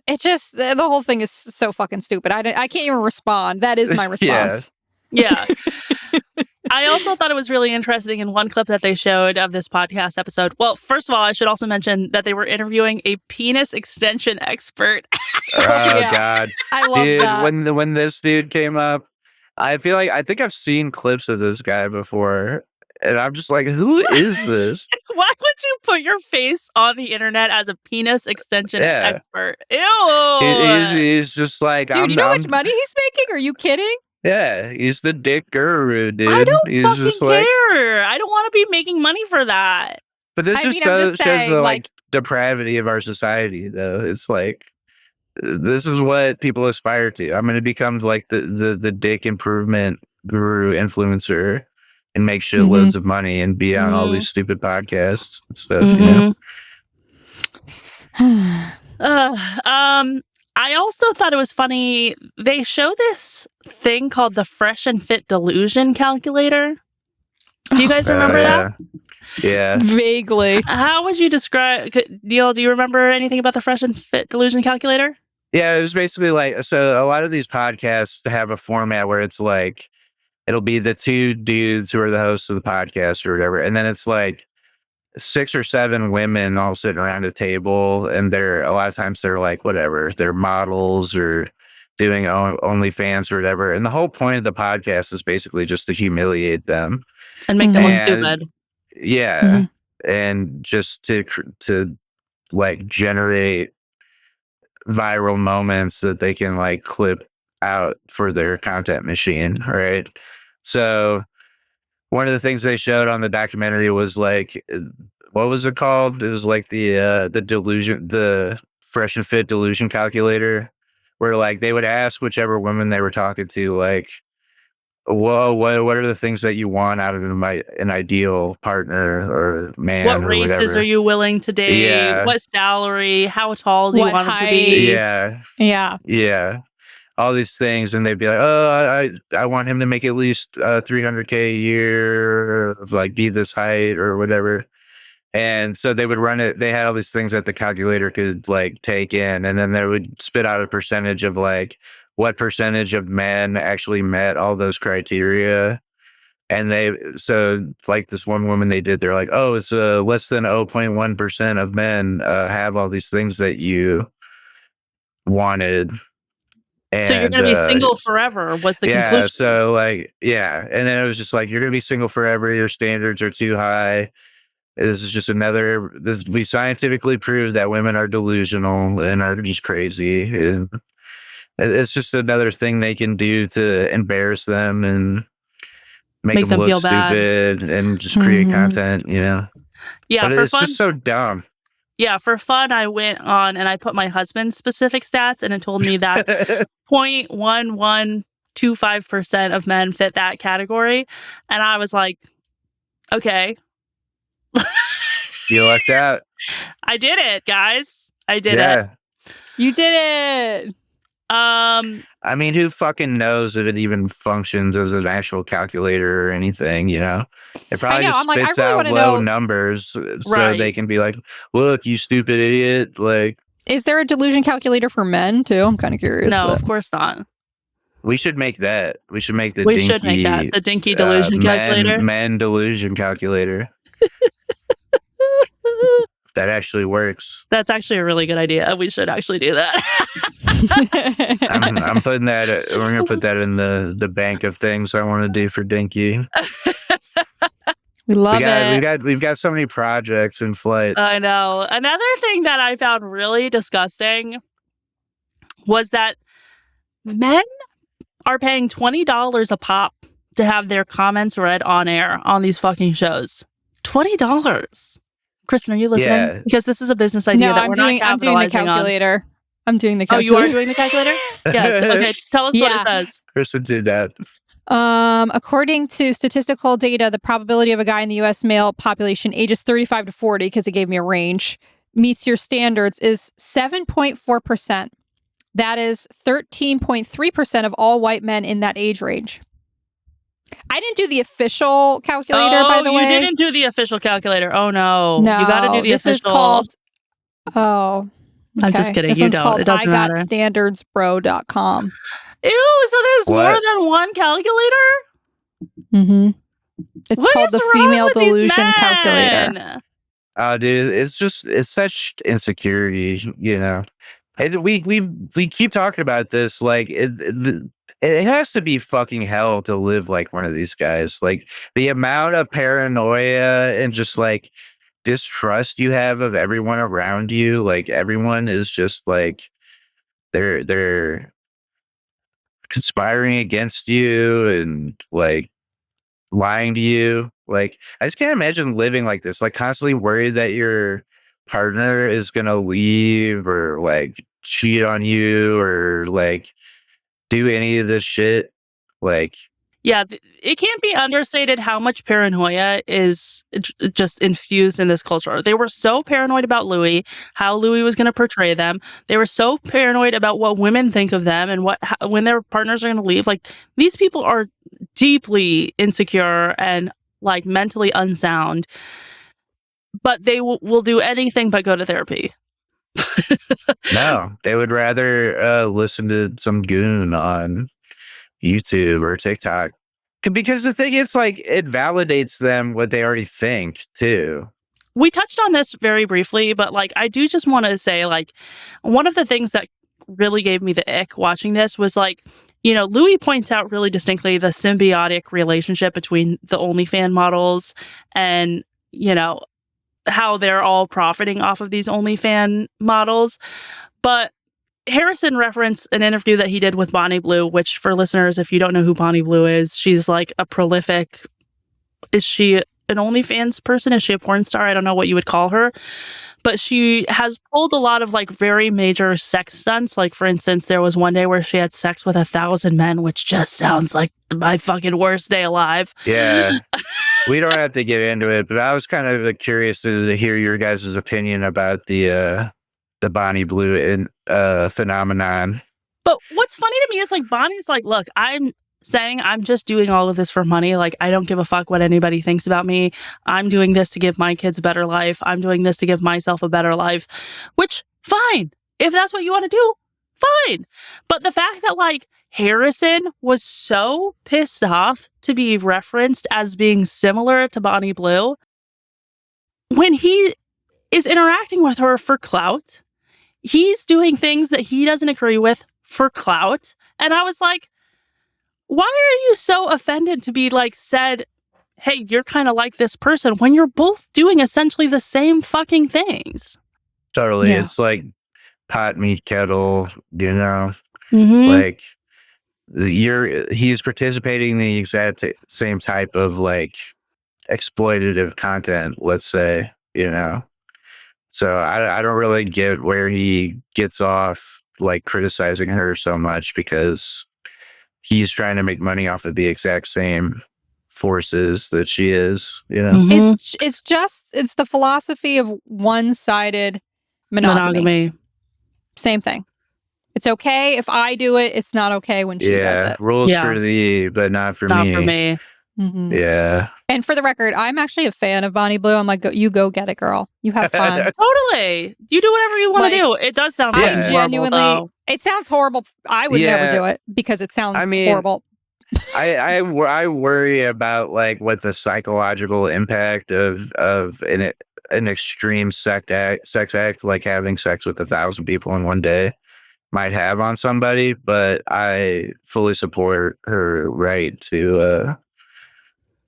It just, the whole thing is so fucking stupid. I can't even respond. That is my response. Yeah. I also thought it was really interesting in one clip that they showed of this podcast episode. Well, first of all, I should also mention that they were interviewing a penis extension expert. God. I love that. When this dude came up, I think I've seen clips of this guy before. And I'm just like, who is this? Why would you put your face on the internet as a penis extension expert? Ew. He's just like, dude, you know how much money he's making? Are you kidding? Yeah, he's the dick guru, dude. I don't fucking care. I don't want to be making money for that. But this shows the like depravity of our society, though. It's like, this is what people aspire to. I'm going to become like the dick improvement guru influencer and make shitloads of money and be on all these stupid podcasts and stuff, you know? I also thought it was funny. They show this thing called the Fresh and Fit Delusion Calculator. Do you guys remember that? Yeah. Vaguely. How would you describe, Neill, do you remember anything about the Fresh and Fit Delusion Calculator? Yeah, it was basically like, so a lot of these podcasts have a format where it's like, it'll be the two dudes who are the hosts of the podcast or whatever. And then it's like, 6 or 7 women all sitting around a table, and a lot of times they're like, whatever, they're models or doing OnlyFans or whatever. And the whole point of the podcast is basically just to humiliate them and make them look and stupid. yeah, and just to like generate viral moments that they can like clip out for their content machine, right? So one of the things they showed on the documentary was like, what was it called? It was like the delusion, the fresh and fit delusion calculator, where like they would ask whichever woman they were talking to, like, whoa, what are the things that you want out of an ideal partner or man What or races whatever? are you willing to date? Yeah. What salary? How tall do you What want them to height? be? Yeah. All these things, and they'd be like, "Oh, I want him to make at least $300K a year, like be this height or whatever." And so they would run it. They had all these things that the calculator could like take in, and then they would spit out a percentage of like what percentage of men actually met all those criteria. And so like this one woman they did, they're like, "Oh, it's less than 0.1% of men have all these things that you wanted." And, so you're going to be single forever was the conclusion. So like, and then it was just like, you're going to be single forever. Your standards are too high. This is just we scientifically proved that women are delusional and are just crazy. And it's just another thing they can do to embarrass them and make them look feel stupid bad and just create content, you know? Yeah, but for it's fun. Just so dumb. Yeah, for fun, I went on and I put my husband's specific stats, and it told me that 0.1125% of men fit that category. And I was like, okay. You lucked out. I did it, guys. I did it. You did it. I mean, who fucking knows if it even functions as an actual calculator or anything, you know? It probably just spits out low numbers so they can be like, look, you stupid idiot. Like, is there a delusion calculator for men too? I'm kind of curious. No, of course not. We should make that. We should make the the dinky delusion calculator. Men delusion calculator. That actually works. That's actually a really good idea. We should actually do that. I'm putting that. We're gonna put that in the bank of things I want to do for Dinky. We love it. We've got so many projects in flight. I know. Another thing that I found really disgusting was that men are paying $20 a pop to have their comments read on air on these fucking shows. $20. Kristen, are you listening? Yeah. Because this is a business idea that we're not capitalizing on. I'm doing the calculator. I'm doing the calculator. Oh, you are doing the calculator? Yeah. Okay. Tell us what it says. Kristen did that. According to statistical data, the probability of a guy in the U.S. male population ages 35 to 40, because it gave me a range, meets your standards is 7.4%. That is 13.3% of all white men in that age range. I didn't do the official calculator, by the way. You didn't do the official calculator. Oh, no. You got to do the official. This is called... Oh. Okay. I'm just kidding. This You one's don't. called It doesn't matter. IGotStandardsBro.com. Ew, so there's more than one calculator? Mm-hmm. It's called the Female Delusion Calculator. Oh, dude, it's such insecurity, you know. And we keep talking about this, like it has to be fucking hell to live like one of these guys. Like the amount of paranoia and just like distrust you have of everyone around you. Like everyone is just like they're conspiring against you and like lying to you. Like I just can't imagine living like this, like constantly worried that your partner is gonna leave or like cheat on you or like do any of this shit. Like, yeah, it can't be understated how much paranoia is just infused in this culture. They were so paranoid about Louis, how Louis was going to portray them. They were so paranoid about what women think of them and when their partners are going to leave. Like, these people are deeply insecure and like mentally unsound, but they will do anything but go to therapy. No, they would rather listen to some goon on YouTube or TikTok, because the thing is, like, it validates them what they already think too. we touched on this very briefly, but like I do just want to say, like, one of the things that really gave me the ick watching this was like, you know, Louis points out really distinctly the symbiotic relationship between the OnlyFans models and, you know, how they're all profiting off of these OnlyFans models. But Harrison referenced an interview that he did with Bonnie Blue, which for listeners, if you don't know who Bonnie Blue is, she's like a prolific, is she an OnlyFans person? Is she a porn star? I don't know what you would call her. But she has pulled a lot of like very major sex stunts. Like, for instance, there was one day where she had sex with 1,000 men, which just sounds like my fucking worst day alive. Yeah. We don't have to get into it, but I was kind of curious to hear your guys' opinion about the Bonnie Blue phenomenon. But what's funny to me is like Bonnie's like, look, I'm saying I'm just doing all of this for money. Like, I don't give a fuck what anybody thinks about me. I'm doing this to give my kids a better life. I'm doing this to give myself a better life, which fine. If that's what you want to do, fine. But the fact that like Harrison was so pissed off to be referenced as being similar to Bonnie Blue when he is interacting with her for clout, he's doing things that he doesn't agree with for clout. And I was like, why are you so offended to be like said, hey, you're kind of like this person when you're both doing essentially the same fucking things? Totally. Yeah. It's like pot, meat, kettle, you know, Mm-hmm. like he's participating in the exact same type of like exploitative content, let's say, you know. So I don't really get where he gets off like criticizing her so much, because he's trying to make money off of the exact same forces that she is, you know. Mm-hmm. It's the philosophy of one-sided monogamy. Same thing. It's okay if I do it. It's not okay when she does it. Rules for thee, but not for me. Not for me. Mm-hmm. Yeah. And for the record, I'm actually a fan of Bonnie Blue. I'm like, you go get it, girl. You have fun. Totally. You do whatever you want to do. It does sound horrible. It sounds horrible. I would never do it because it sounds horrible. I worry about like what the psychological impact of an extreme sex act like having sex with 1,000 people in one day might have on somebody, but I fully support her right to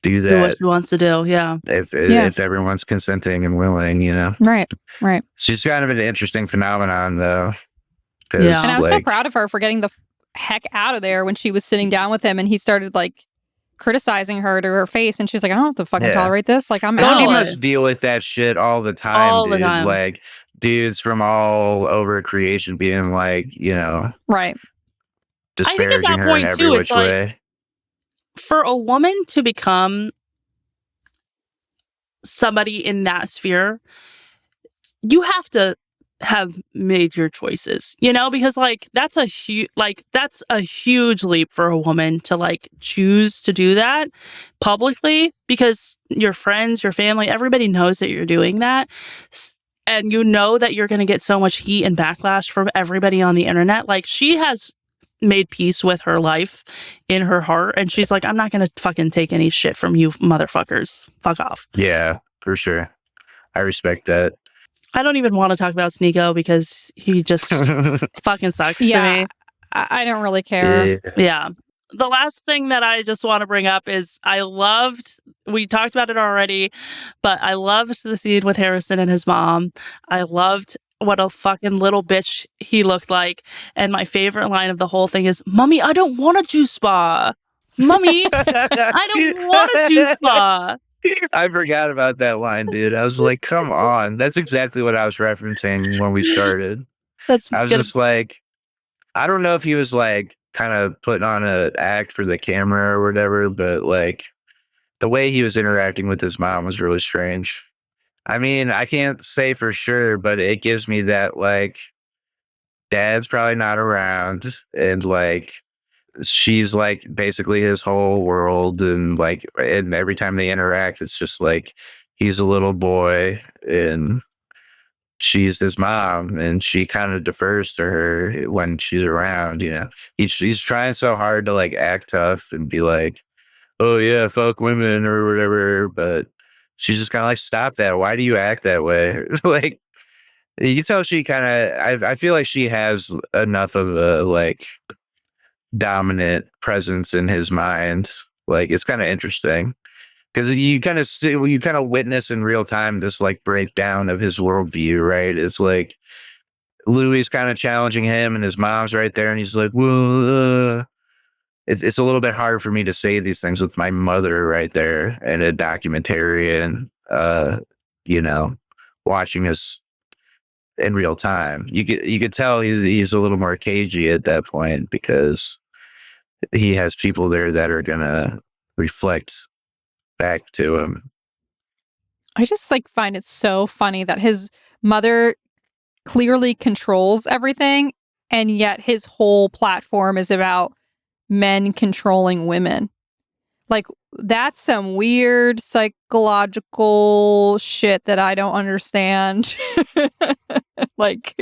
do that. Do what she wants to do, yeah. If everyone's consenting and willing, you know. Right. She's kind of an interesting phenomenon, though. Yeah. And I was so proud of her for getting the heck out of there when she was sitting down with him and he started like criticizing her to her face, and she's like, I don't have to fucking tolerate this. Like, I'm out. She must deal with that shit all the time, dude. Like, dudes from all over creation being like, you know, right, disparaging her in every which way. For a woman to become somebody in that sphere, you have to have made your choices, you know, because like that's a huge leap for a woman to like choose to do that publicly, because your friends, your family, everybody knows that you're doing that. And you know that you're going to get so much heat and backlash from everybody on the internet. Like, she has made peace with her life in her heart, and she's like, I'm not gonna fucking take any shit from you motherfuckers. Fuck off. Yeah, for sure. I respect that. I don't even want to talk about Sneeko because he just fucking sucks to me. I don't really care. Yeah. The last thing that I just want to bring up is we talked about it already, but I loved the scene with Harrison and his mom. I loved what a fucking little bitch he looked like. And my favorite line of the whole thing is, Mommy, I don't want a juice bar. Mommy, I don't want a juice bar. I forgot about that line, dude. I was like, come on. That's exactly what I was referencing when we started. I was just like, I don't know if he was like kind of putting on an act for the camera or whatever, but like the way he was interacting with his mom was really strange. I mean, I can't say for sure, but it gives me that like dad's probably not around, and like she's like basically his whole world, and like, and every time they interact, it's just like he's a little boy and she's his mom, and she kind of defers to her when she's around, you know. He's trying so hard to like act tough and be like, oh yeah, fuck women or whatever, but she's just kind of like, stop that. Why do you act that way? Like, you can tell she kind of, I feel like she has enough of a like dominant presence in his mind. Like, it's kind of interesting because you kind of see, you kind of witness in real time this like breakdown of his worldview, right? It's like Louis kind of challenging him and his mom's right there. And he's like, well, it's a little bit hard for me to say these things with my mother right there and a documentarian, you know, watching us in real time. You could tell he's a little more cagey at that point because he has people there that are gonna reflect back to him. I just like find it so funny that his mother clearly controls everything, and yet his whole platform is about men controlling women. Like, that's some weird psychological shit that I don't understand. Like,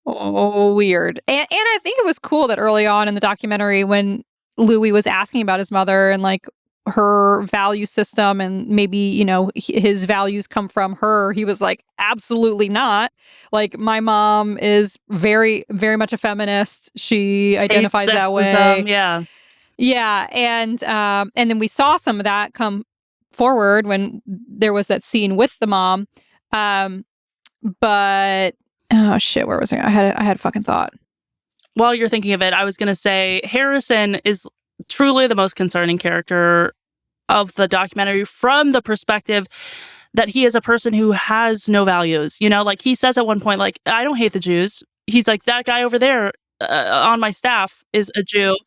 oh, weird. And I think it was cool that early on in the documentary when Louis was asking about his mother and like her value system and maybe, you know, his values come from her, he was like, absolutely not. Like, my mom is very, very much a feminist. She identifies that way. Yeah. Yeah. And then we saw some of that come forward when there was that scene with the mom. But oh shit, where was I? I had a fucking thought. While you're thinking of it, I was going to say Harrison is truly the most concerning character of the documentary from the perspective that he is a person who has no values. You know, like he says at one point, like, I don't hate the Jews. He's like, that guy over there on my staff is a Jew.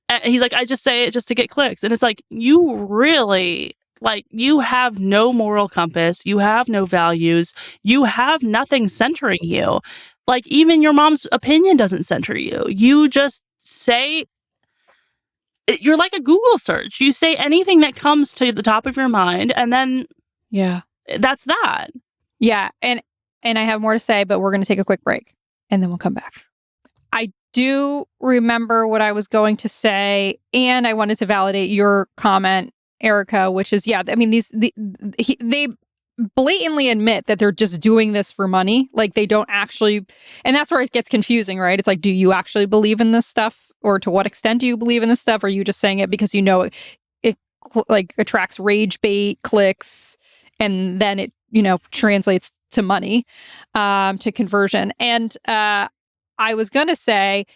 And he's like, I just say it just to get clicks. And it's like, you really, like, you have no moral compass. You have no values. You have nothing centering you. Like, even your mom's opinion doesn't center you. You just say, you're like a Google search. You say anything that comes to the top of your mind, and then yeah, that's that. Yeah, and I have more to say, but we're going to take a quick break, and then we'll come back. I do remember what I was going to say, and I wanted to validate your comment, Erika, which is, yeah, I mean, they blatantly admit that they're just doing this for money. Like, they don't actually, and that's where it gets confusing, right? It's like, do you actually believe in this stuff? Or to what extent do you believe in this stuff? Or are you just saying it because you know it like attracts rage bait, clicks, and then it, you know, translates to money, to conversion. And I was going to say,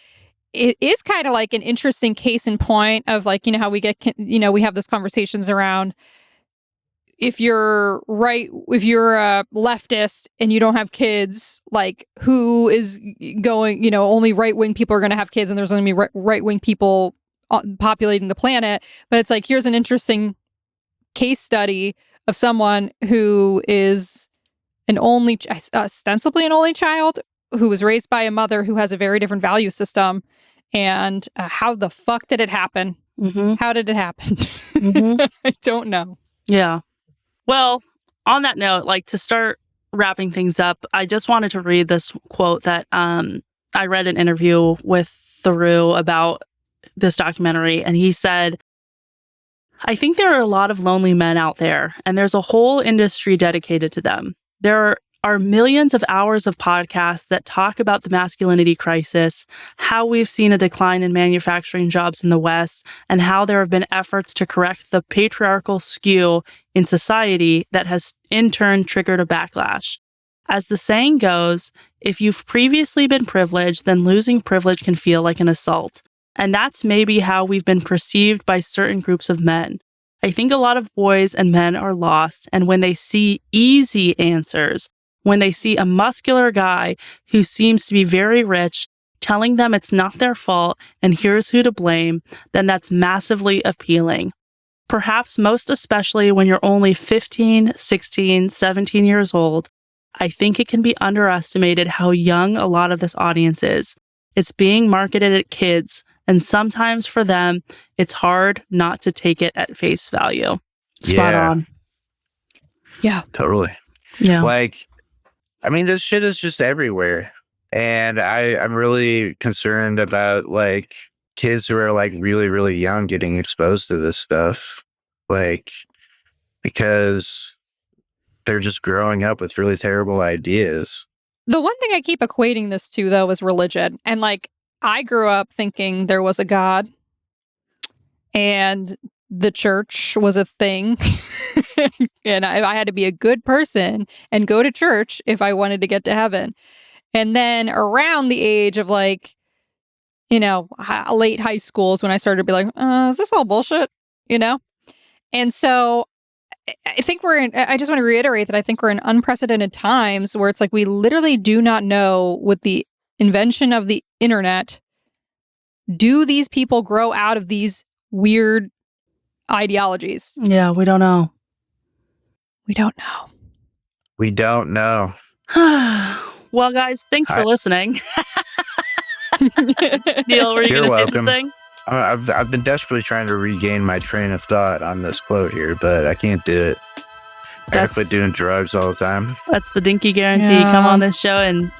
it is kind of like an interesting case in point of like, you know, how we get, you know, we have those conversations around if you're a leftist and you don't have kids, like, who is going, you know, only right-wing people are going to have kids and there's only going to be right-wing people populating the planet. But it's like, here's an interesting case study of someone who is ostensibly an only child, who was raised by a mother who has a very different value system. And how the fuck did it happen? Mm-hmm. How did it happen? Mm-hmm. I don't know. Yeah. Well, on that note, like, to start wrapping things up, I just wanted to read this quote that I read an interview with Theroux about this documentary, and he said, I think there are a lot of lonely men out there, and there's a whole industry dedicated to them. There are millions of hours of podcasts that talk about the masculinity crisis, how we've seen a decline in manufacturing jobs in the West, and how there have been efforts to correct the patriarchal skew in society that has in turn triggered a backlash. As the saying goes, if you've previously been privileged, then losing privilege can feel like an assault. And that's maybe how we've been perceived by certain groups of men. I think a lot of boys and men are lost, and when they see easy answers, when they see a muscular guy who seems to be very rich telling them it's not their fault and here's who to blame, then that's massively appealing. Perhaps most especially when you're only 15, 16, 17 years old, I think it can be underestimated how young a lot of this audience is. It's being marketed at kids, and sometimes for them, it's hard not to take it at face value. Spot on. Yeah. Totally. Yeah. Like, I mean, this shit is just everywhere. And I'm really concerned about, like, kids who are, like, really, really young getting exposed to this stuff. Like, because they're just growing up with really terrible ideas. The one thing I keep equating this to, though, is religion. And like, I grew up thinking there was a God and the church was a thing. And I had to be a good person and go to church if I wanted to get to heaven. And then around the age of like, you know, late high school is when I started to be like, is this all bullshit? You know? And so I think I just want to reiterate that I think we're in unprecedented times where it's like we literally do not know, with the invention of the internet, do these people grow out of these weird ideologies? Yeah, we don't know. We don't know. We don't know. Well, guys, thanks for listening. Neill, were you going to say something? I've been desperately trying to regain my train of thought on this quote here, but I can't do it. I gotta quit doing drugs all the time. That's the Dinky guarantee. Yeah. Come on this show and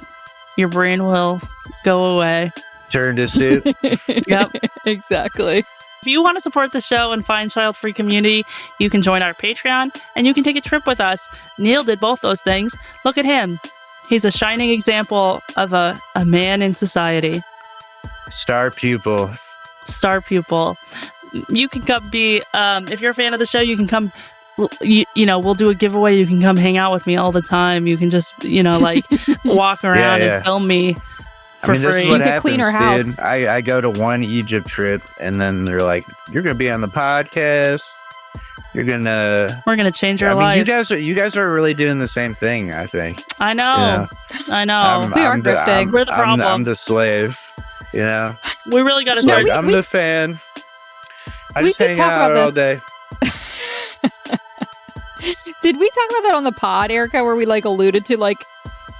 your brain will go away. Turn to soup. Yep. Exactly. If you want to support the show and find child-free community, you can join our Patreon and you can take a trip with us. Neill did both those things. Look at him. He's a shining example of a man in society. Star pupil. Star pupil. You can come be, if you're a fan of the show, you can come, you know, we'll do a giveaway. You can come hang out with me all the time. You can just, you know, like walk around and film me for free. This is what happens, clean our house. dude. I go to one Egypt trip and then they're like, you're going to be on the podcast. We're going to change your life. You guys are really doing the same thing, I think. I know. I know. We are grifting. We're the problem. I'm the slave. You know, we really got to start. I'm the fan. I just hang out all day. Did we talk about that on the pod, Erika, where we like alluded to like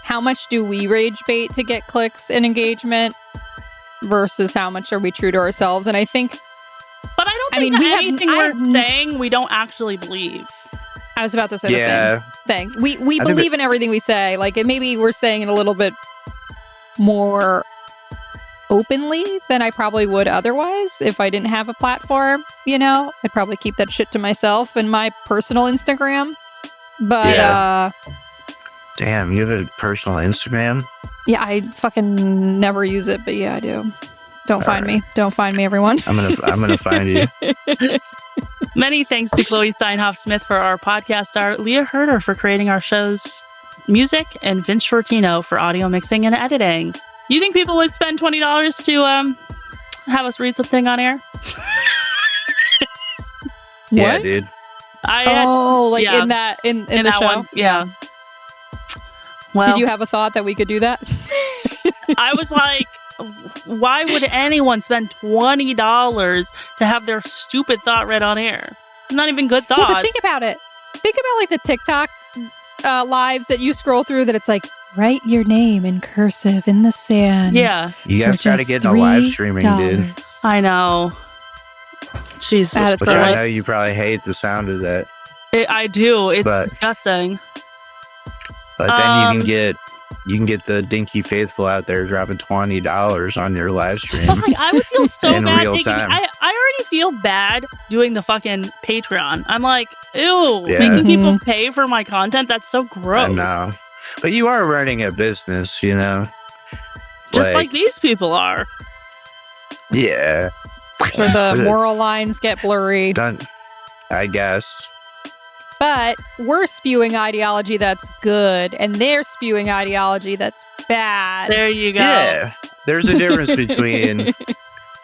how much do we rage bait to get clicks and engagement versus how much are we true to ourselves? And I think, but I don't think anything we're saying we don't actually believe. I was about to say the same thing. We believe in everything we say. Like, maybe we're saying it a little bit more openly than I probably would otherwise if I didn't have a platform. You know, I'd probably keep that shit to myself and my personal Instagram. But damn, you have a personal Instagram? Yeah, I fucking never use it, but yeah, I do. Don't find me. Don't find me, everyone. I'm gonna find you. Many thanks to Chloe Steinhoff-Smith for our podcast art, Leah Herder for creating our show's music, and Vince Shortino for audio mixing and editing. You think people would spend $20 to have us read something on air? Yeah, what? Dude. In the that show? One, yeah. Well, did you have a thought that we could do that? I was like, why would anyone spend $20 to have their stupid thought read on air? Not even good thoughts. Yeah, but think about it. Think about like the TikTok lives that you scroll through that it's like, write your name in cursive in the sand. Yeah. You guys gotta get into live streaming, dude. I know. Jesus. Which I know you probably hate the sound of that. I do. It's disgusting. But then you can get the Dinky Faithful out there dropping $20 on your live stream. Like, I would feel so in bad. real time. I already feel bad doing the fucking Patreon. I'm like, ew, making people pay for my content. That's so gross. I know. But you are running a business, you know? Just like these people are. Yeah. That's where the moral lines get blurry. I guess. But we're spewing ideology that's good, and they're spewing ideology that's bad. There you go. Yeah. There's a difference between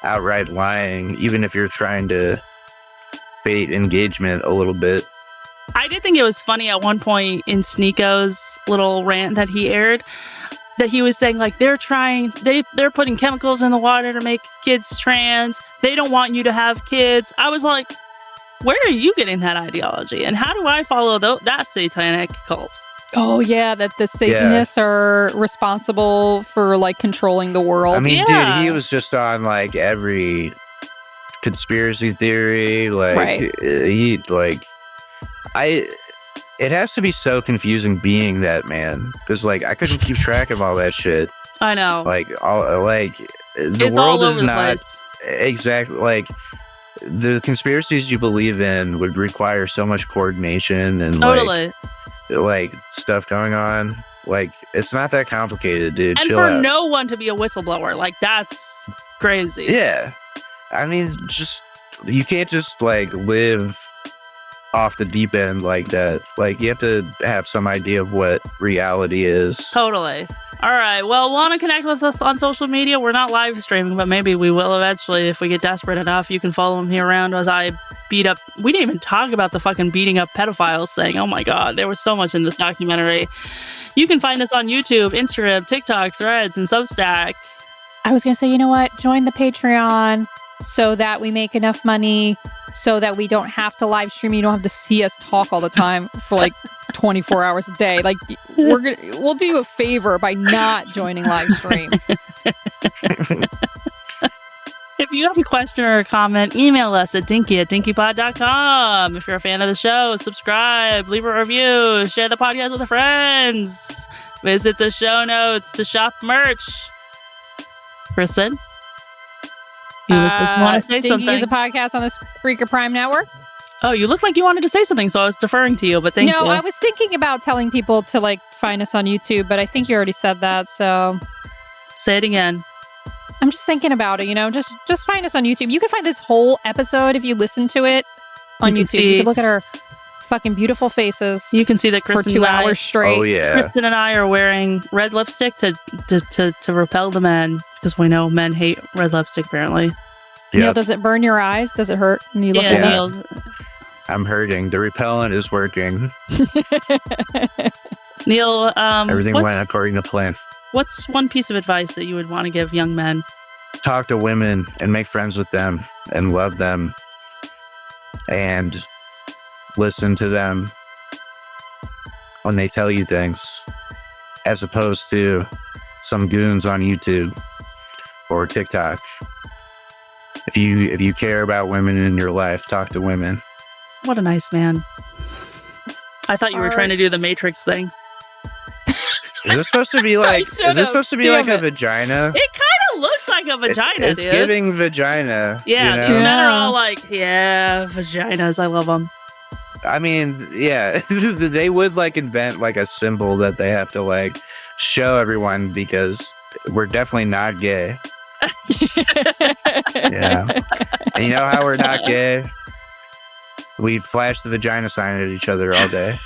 outright lying, even if you're trying to bait engagement a little bit. I did think it was funny at one point in Sneeko's little rant that he aired, that he was saying, like, they're putting chemicals in the water to make kids trans. They don't want you to have kids. I was like, where are you getting that ideology? And how do I follow that satanic cult? Oh, yeah, that the Satanists are responsible for, like, controlling the world. I mean, dude, he was just on, like, every conspiracy theory. Like, it has to be so confusing being that man. Because, like, I couldn't keep track of all that shit. I know. Like, the it's world all is over not... the place. Exactly, like... The conspiracies you believe in would require so much coordination and totally. like stuff going on. Like, it's not that complicated, dude. And Chill for out. no one to be a whistleblower, like that's crazy. Yeah. I mean, you can't just like live off the deep end like that. Like, you have to have some idea of what reality is. Totally. All right. Well, want to connect with us on social media? We're not live streaming, but maybe we will eventually if we get desperate enough. You can follow me around as I beat up. We didn't even talk about the fucking beating up pedophiles thing. Oh my God. There was so much in this documentary. You can find us on YouTube, Instagram, TikTok, Threads, and Substack. I was going to say, you know what? Join the Patreon so that we make enough money so that we don't have to live stream. You don't have to see us talk all the time for like 24 hours a day. Like, we'll do you a favor by not joining live stream. If you have a question or a comment, email us at dinky@dinkypod.com. If you're a fan of the show, subscribe, leave a review, share the podcast with your friends. Visit the show notes to shop merch. Kristen? You look like you want to say Dinky something. is a podcast on the Spreaker Prime Network. Oh, you look like you wanted to say something, so I was deferring to you, but thank you. No, I was thinking about telling people to like find us on YouTube, but I think you already said that, so Say it again. I'm just thinking about it, you know, just find us on YouTube. You can find this whole episode if you listen to it on You YouTube. can You see- can look at our fucking beautiful faces You can see that for Kristen 2 and I, hours straight. Oh, yeah. Kristen and I are wearing red lipstick to repel the men, because we know men hate red lipstick, apparently. Neil, Yep. does it burn your eyes? Does it hurt when you look at Yeah. us? Neil, I'm hurting. The repellent is working. Neil, Everything went according to plan. what's one piece of advice that you would want to give young men? Talk to women and make friends with them and love them and listen to them when they tell you things, as opposed to some goons on YouTube or TikTok. If you care about women in your life, talk to women. What a nice man. I thought you were trying to do the Matrix thing. Is this supposed to be like? should've. Is this supposed to be Damn like a it. vagina? It kind of looks like a vagina, It's dude. giving vagina. Yeah, you know? these men are Yeah. all like, yeah, vaginas. I love them. I mean, yeah, they would like invent like a symbol that they have to like show everyone because we're definitely not gay. Yeah. And you know how we're not gay? We flash the vagina sign at each other all day.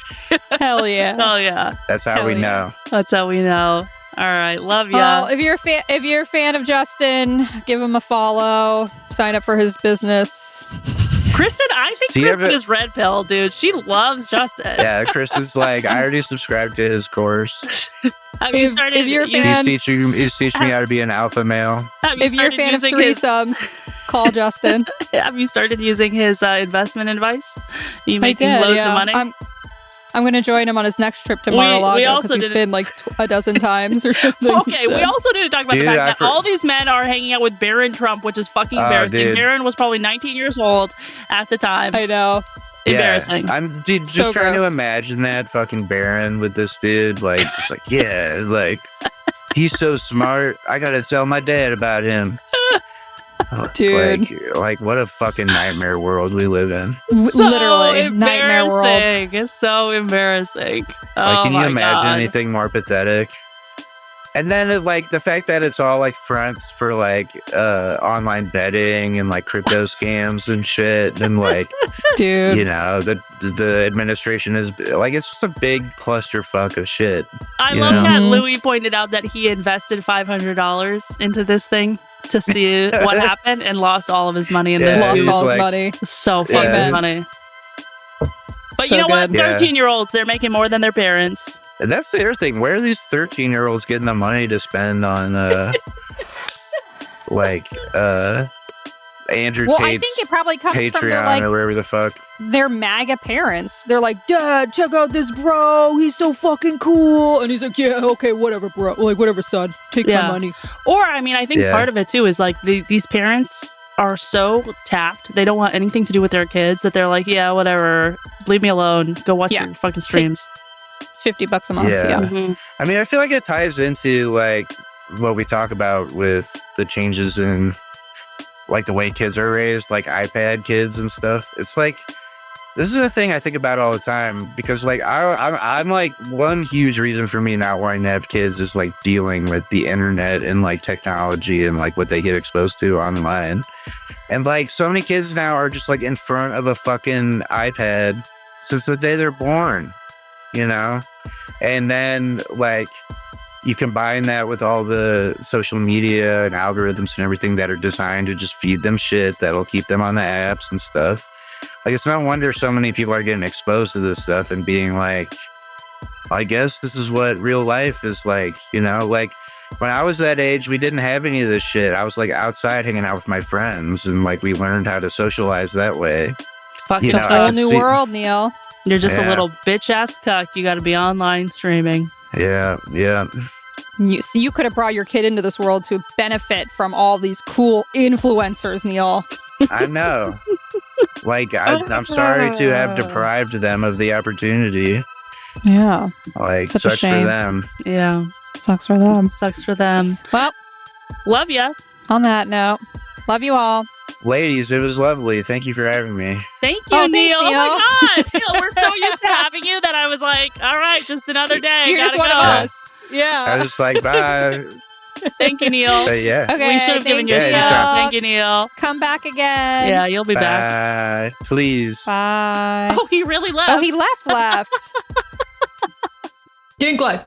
Hell yeah. Oh yeah, That's how Hell we yeah. know. that's how we know. All right, love ya. Well, if you're a fan of Justin, give him a follow. Sign up for his business. Kristen, I think See, Kristen if it- is red pill, dude. She loves Justin. Yeah, Chris is like, I already subscribed to his course. Have you If- started? if you're a using- fan- He's teaching me how to be an alpha male. have you If you're a started fan of using his- threesomes, call Justin. Have you started using his investment advice? You I making did, loads yeah. of money? I'm going to join him on his next trip to We Mar-a-Lago also because he's didn't- been like a dozen times or something. Okay, we also didn't talk about Dude, the I fact that all these men are hanging out with Barron Trump, which is fucking Oh, embarrassing. dude. Barron was probably 19 years old at the time. I know. Embarrassing. Yeah, I'm just So trying to gross. imagine that fucking Baron with this dude. Like, it's like, yeah, like, he's so smart. I gotta tell my dad about him. Dude. Like, what a fucking nightmare world we live in. Literally, nightmare world. embarrassing. It's so embarrassing. Like, Oh can you my imagine God. anything more pathetic? And then, like, the fact that it's all like fronts for like online betting and like crypto scams and shit, and like, Dude. you know, the administration is like, it's just a big clusterfuck of shit. I you love know? that Mhm. Louis pointed out that he invested $500 into this thing to see what happened and lost all of his money in Yeah, the Lost he was all his like- money. So Yeah. fucking funny. But So you know what? good. Yeah. 13-year-olds, they're making more than their parents. And that's the other thing. Where are these 13-year-olds getting the money to spend on, like, Andrew Well, I Tate's think it probably comes from their, Patreon like, or whatever the fuck? their MAGA parents. They're like, Dad, check out this bro. He's so fucking cool. And he's like, yeah, okay, whatever, bro. Like, whatever, son. Take Yeah. my money. Or, I mean, I think Yeah. part of it too is like these parents are so tapped. They don't want anything to do with their kids that they're like, yeah, whatever. Leave me alone. Go watch Yeah. your fucking streams. $50 a month. Yeah. Yeah. Mhm. I mean, I feel like it ties into, like, what we talk about with the changes in, like, the way kids are raised, like iPad kids and stuff. It's like, This is a thing I think about all the time because, like, I'm like, one huge reason for me not wanting to have kids is like dealing with the internet and like technology and like what they get exposed to online. And like, so many kids now are just like in front of a fucking iPad since the day they're born, you know? And then like, you combine that with all the social media and algorithms and everything that are designed to just feed them shit that'll keep them on the apps and stuff. Like, it's no wonder so many people are getting exposed to this stuff and being like, I guess this is what real life is like, you know? Like, when I was that age, we didn't have any of this shit. I was like outside hanging out with my friends and like we learned how to socialize that way. Fuck, It's a whole new world, Neill. You're just a little bitch ass cuck. You got to be online streaming. Yeah. So you could have brought your kid into this world to benefit from all these cool influencers, Neill. I know. Like, I'm sorry to have deprived them of the opportunity. Yeah. Like, Such a sucks for shame. them. Yeah. Sucks for them. Sucks for them. Well, love ya. On that note, love you all. Ladies, it was lovely. Thank you for having me. Thank you, Oh, thanks, Neill. Neill. Oh my God. Neill, we're so used to having you that I was like, all right, just another day. You're just one Gotta of go. us. Yeah. I was just like, bye. Thank you, Neill. But yeah. Okay. We should have given you a thanks, shout Neill. out. Thank you, Neill. Come back again. Yeah, you'll be back. Bye. Please. Bye. Oh, he really left. Oh, he left. Dink life.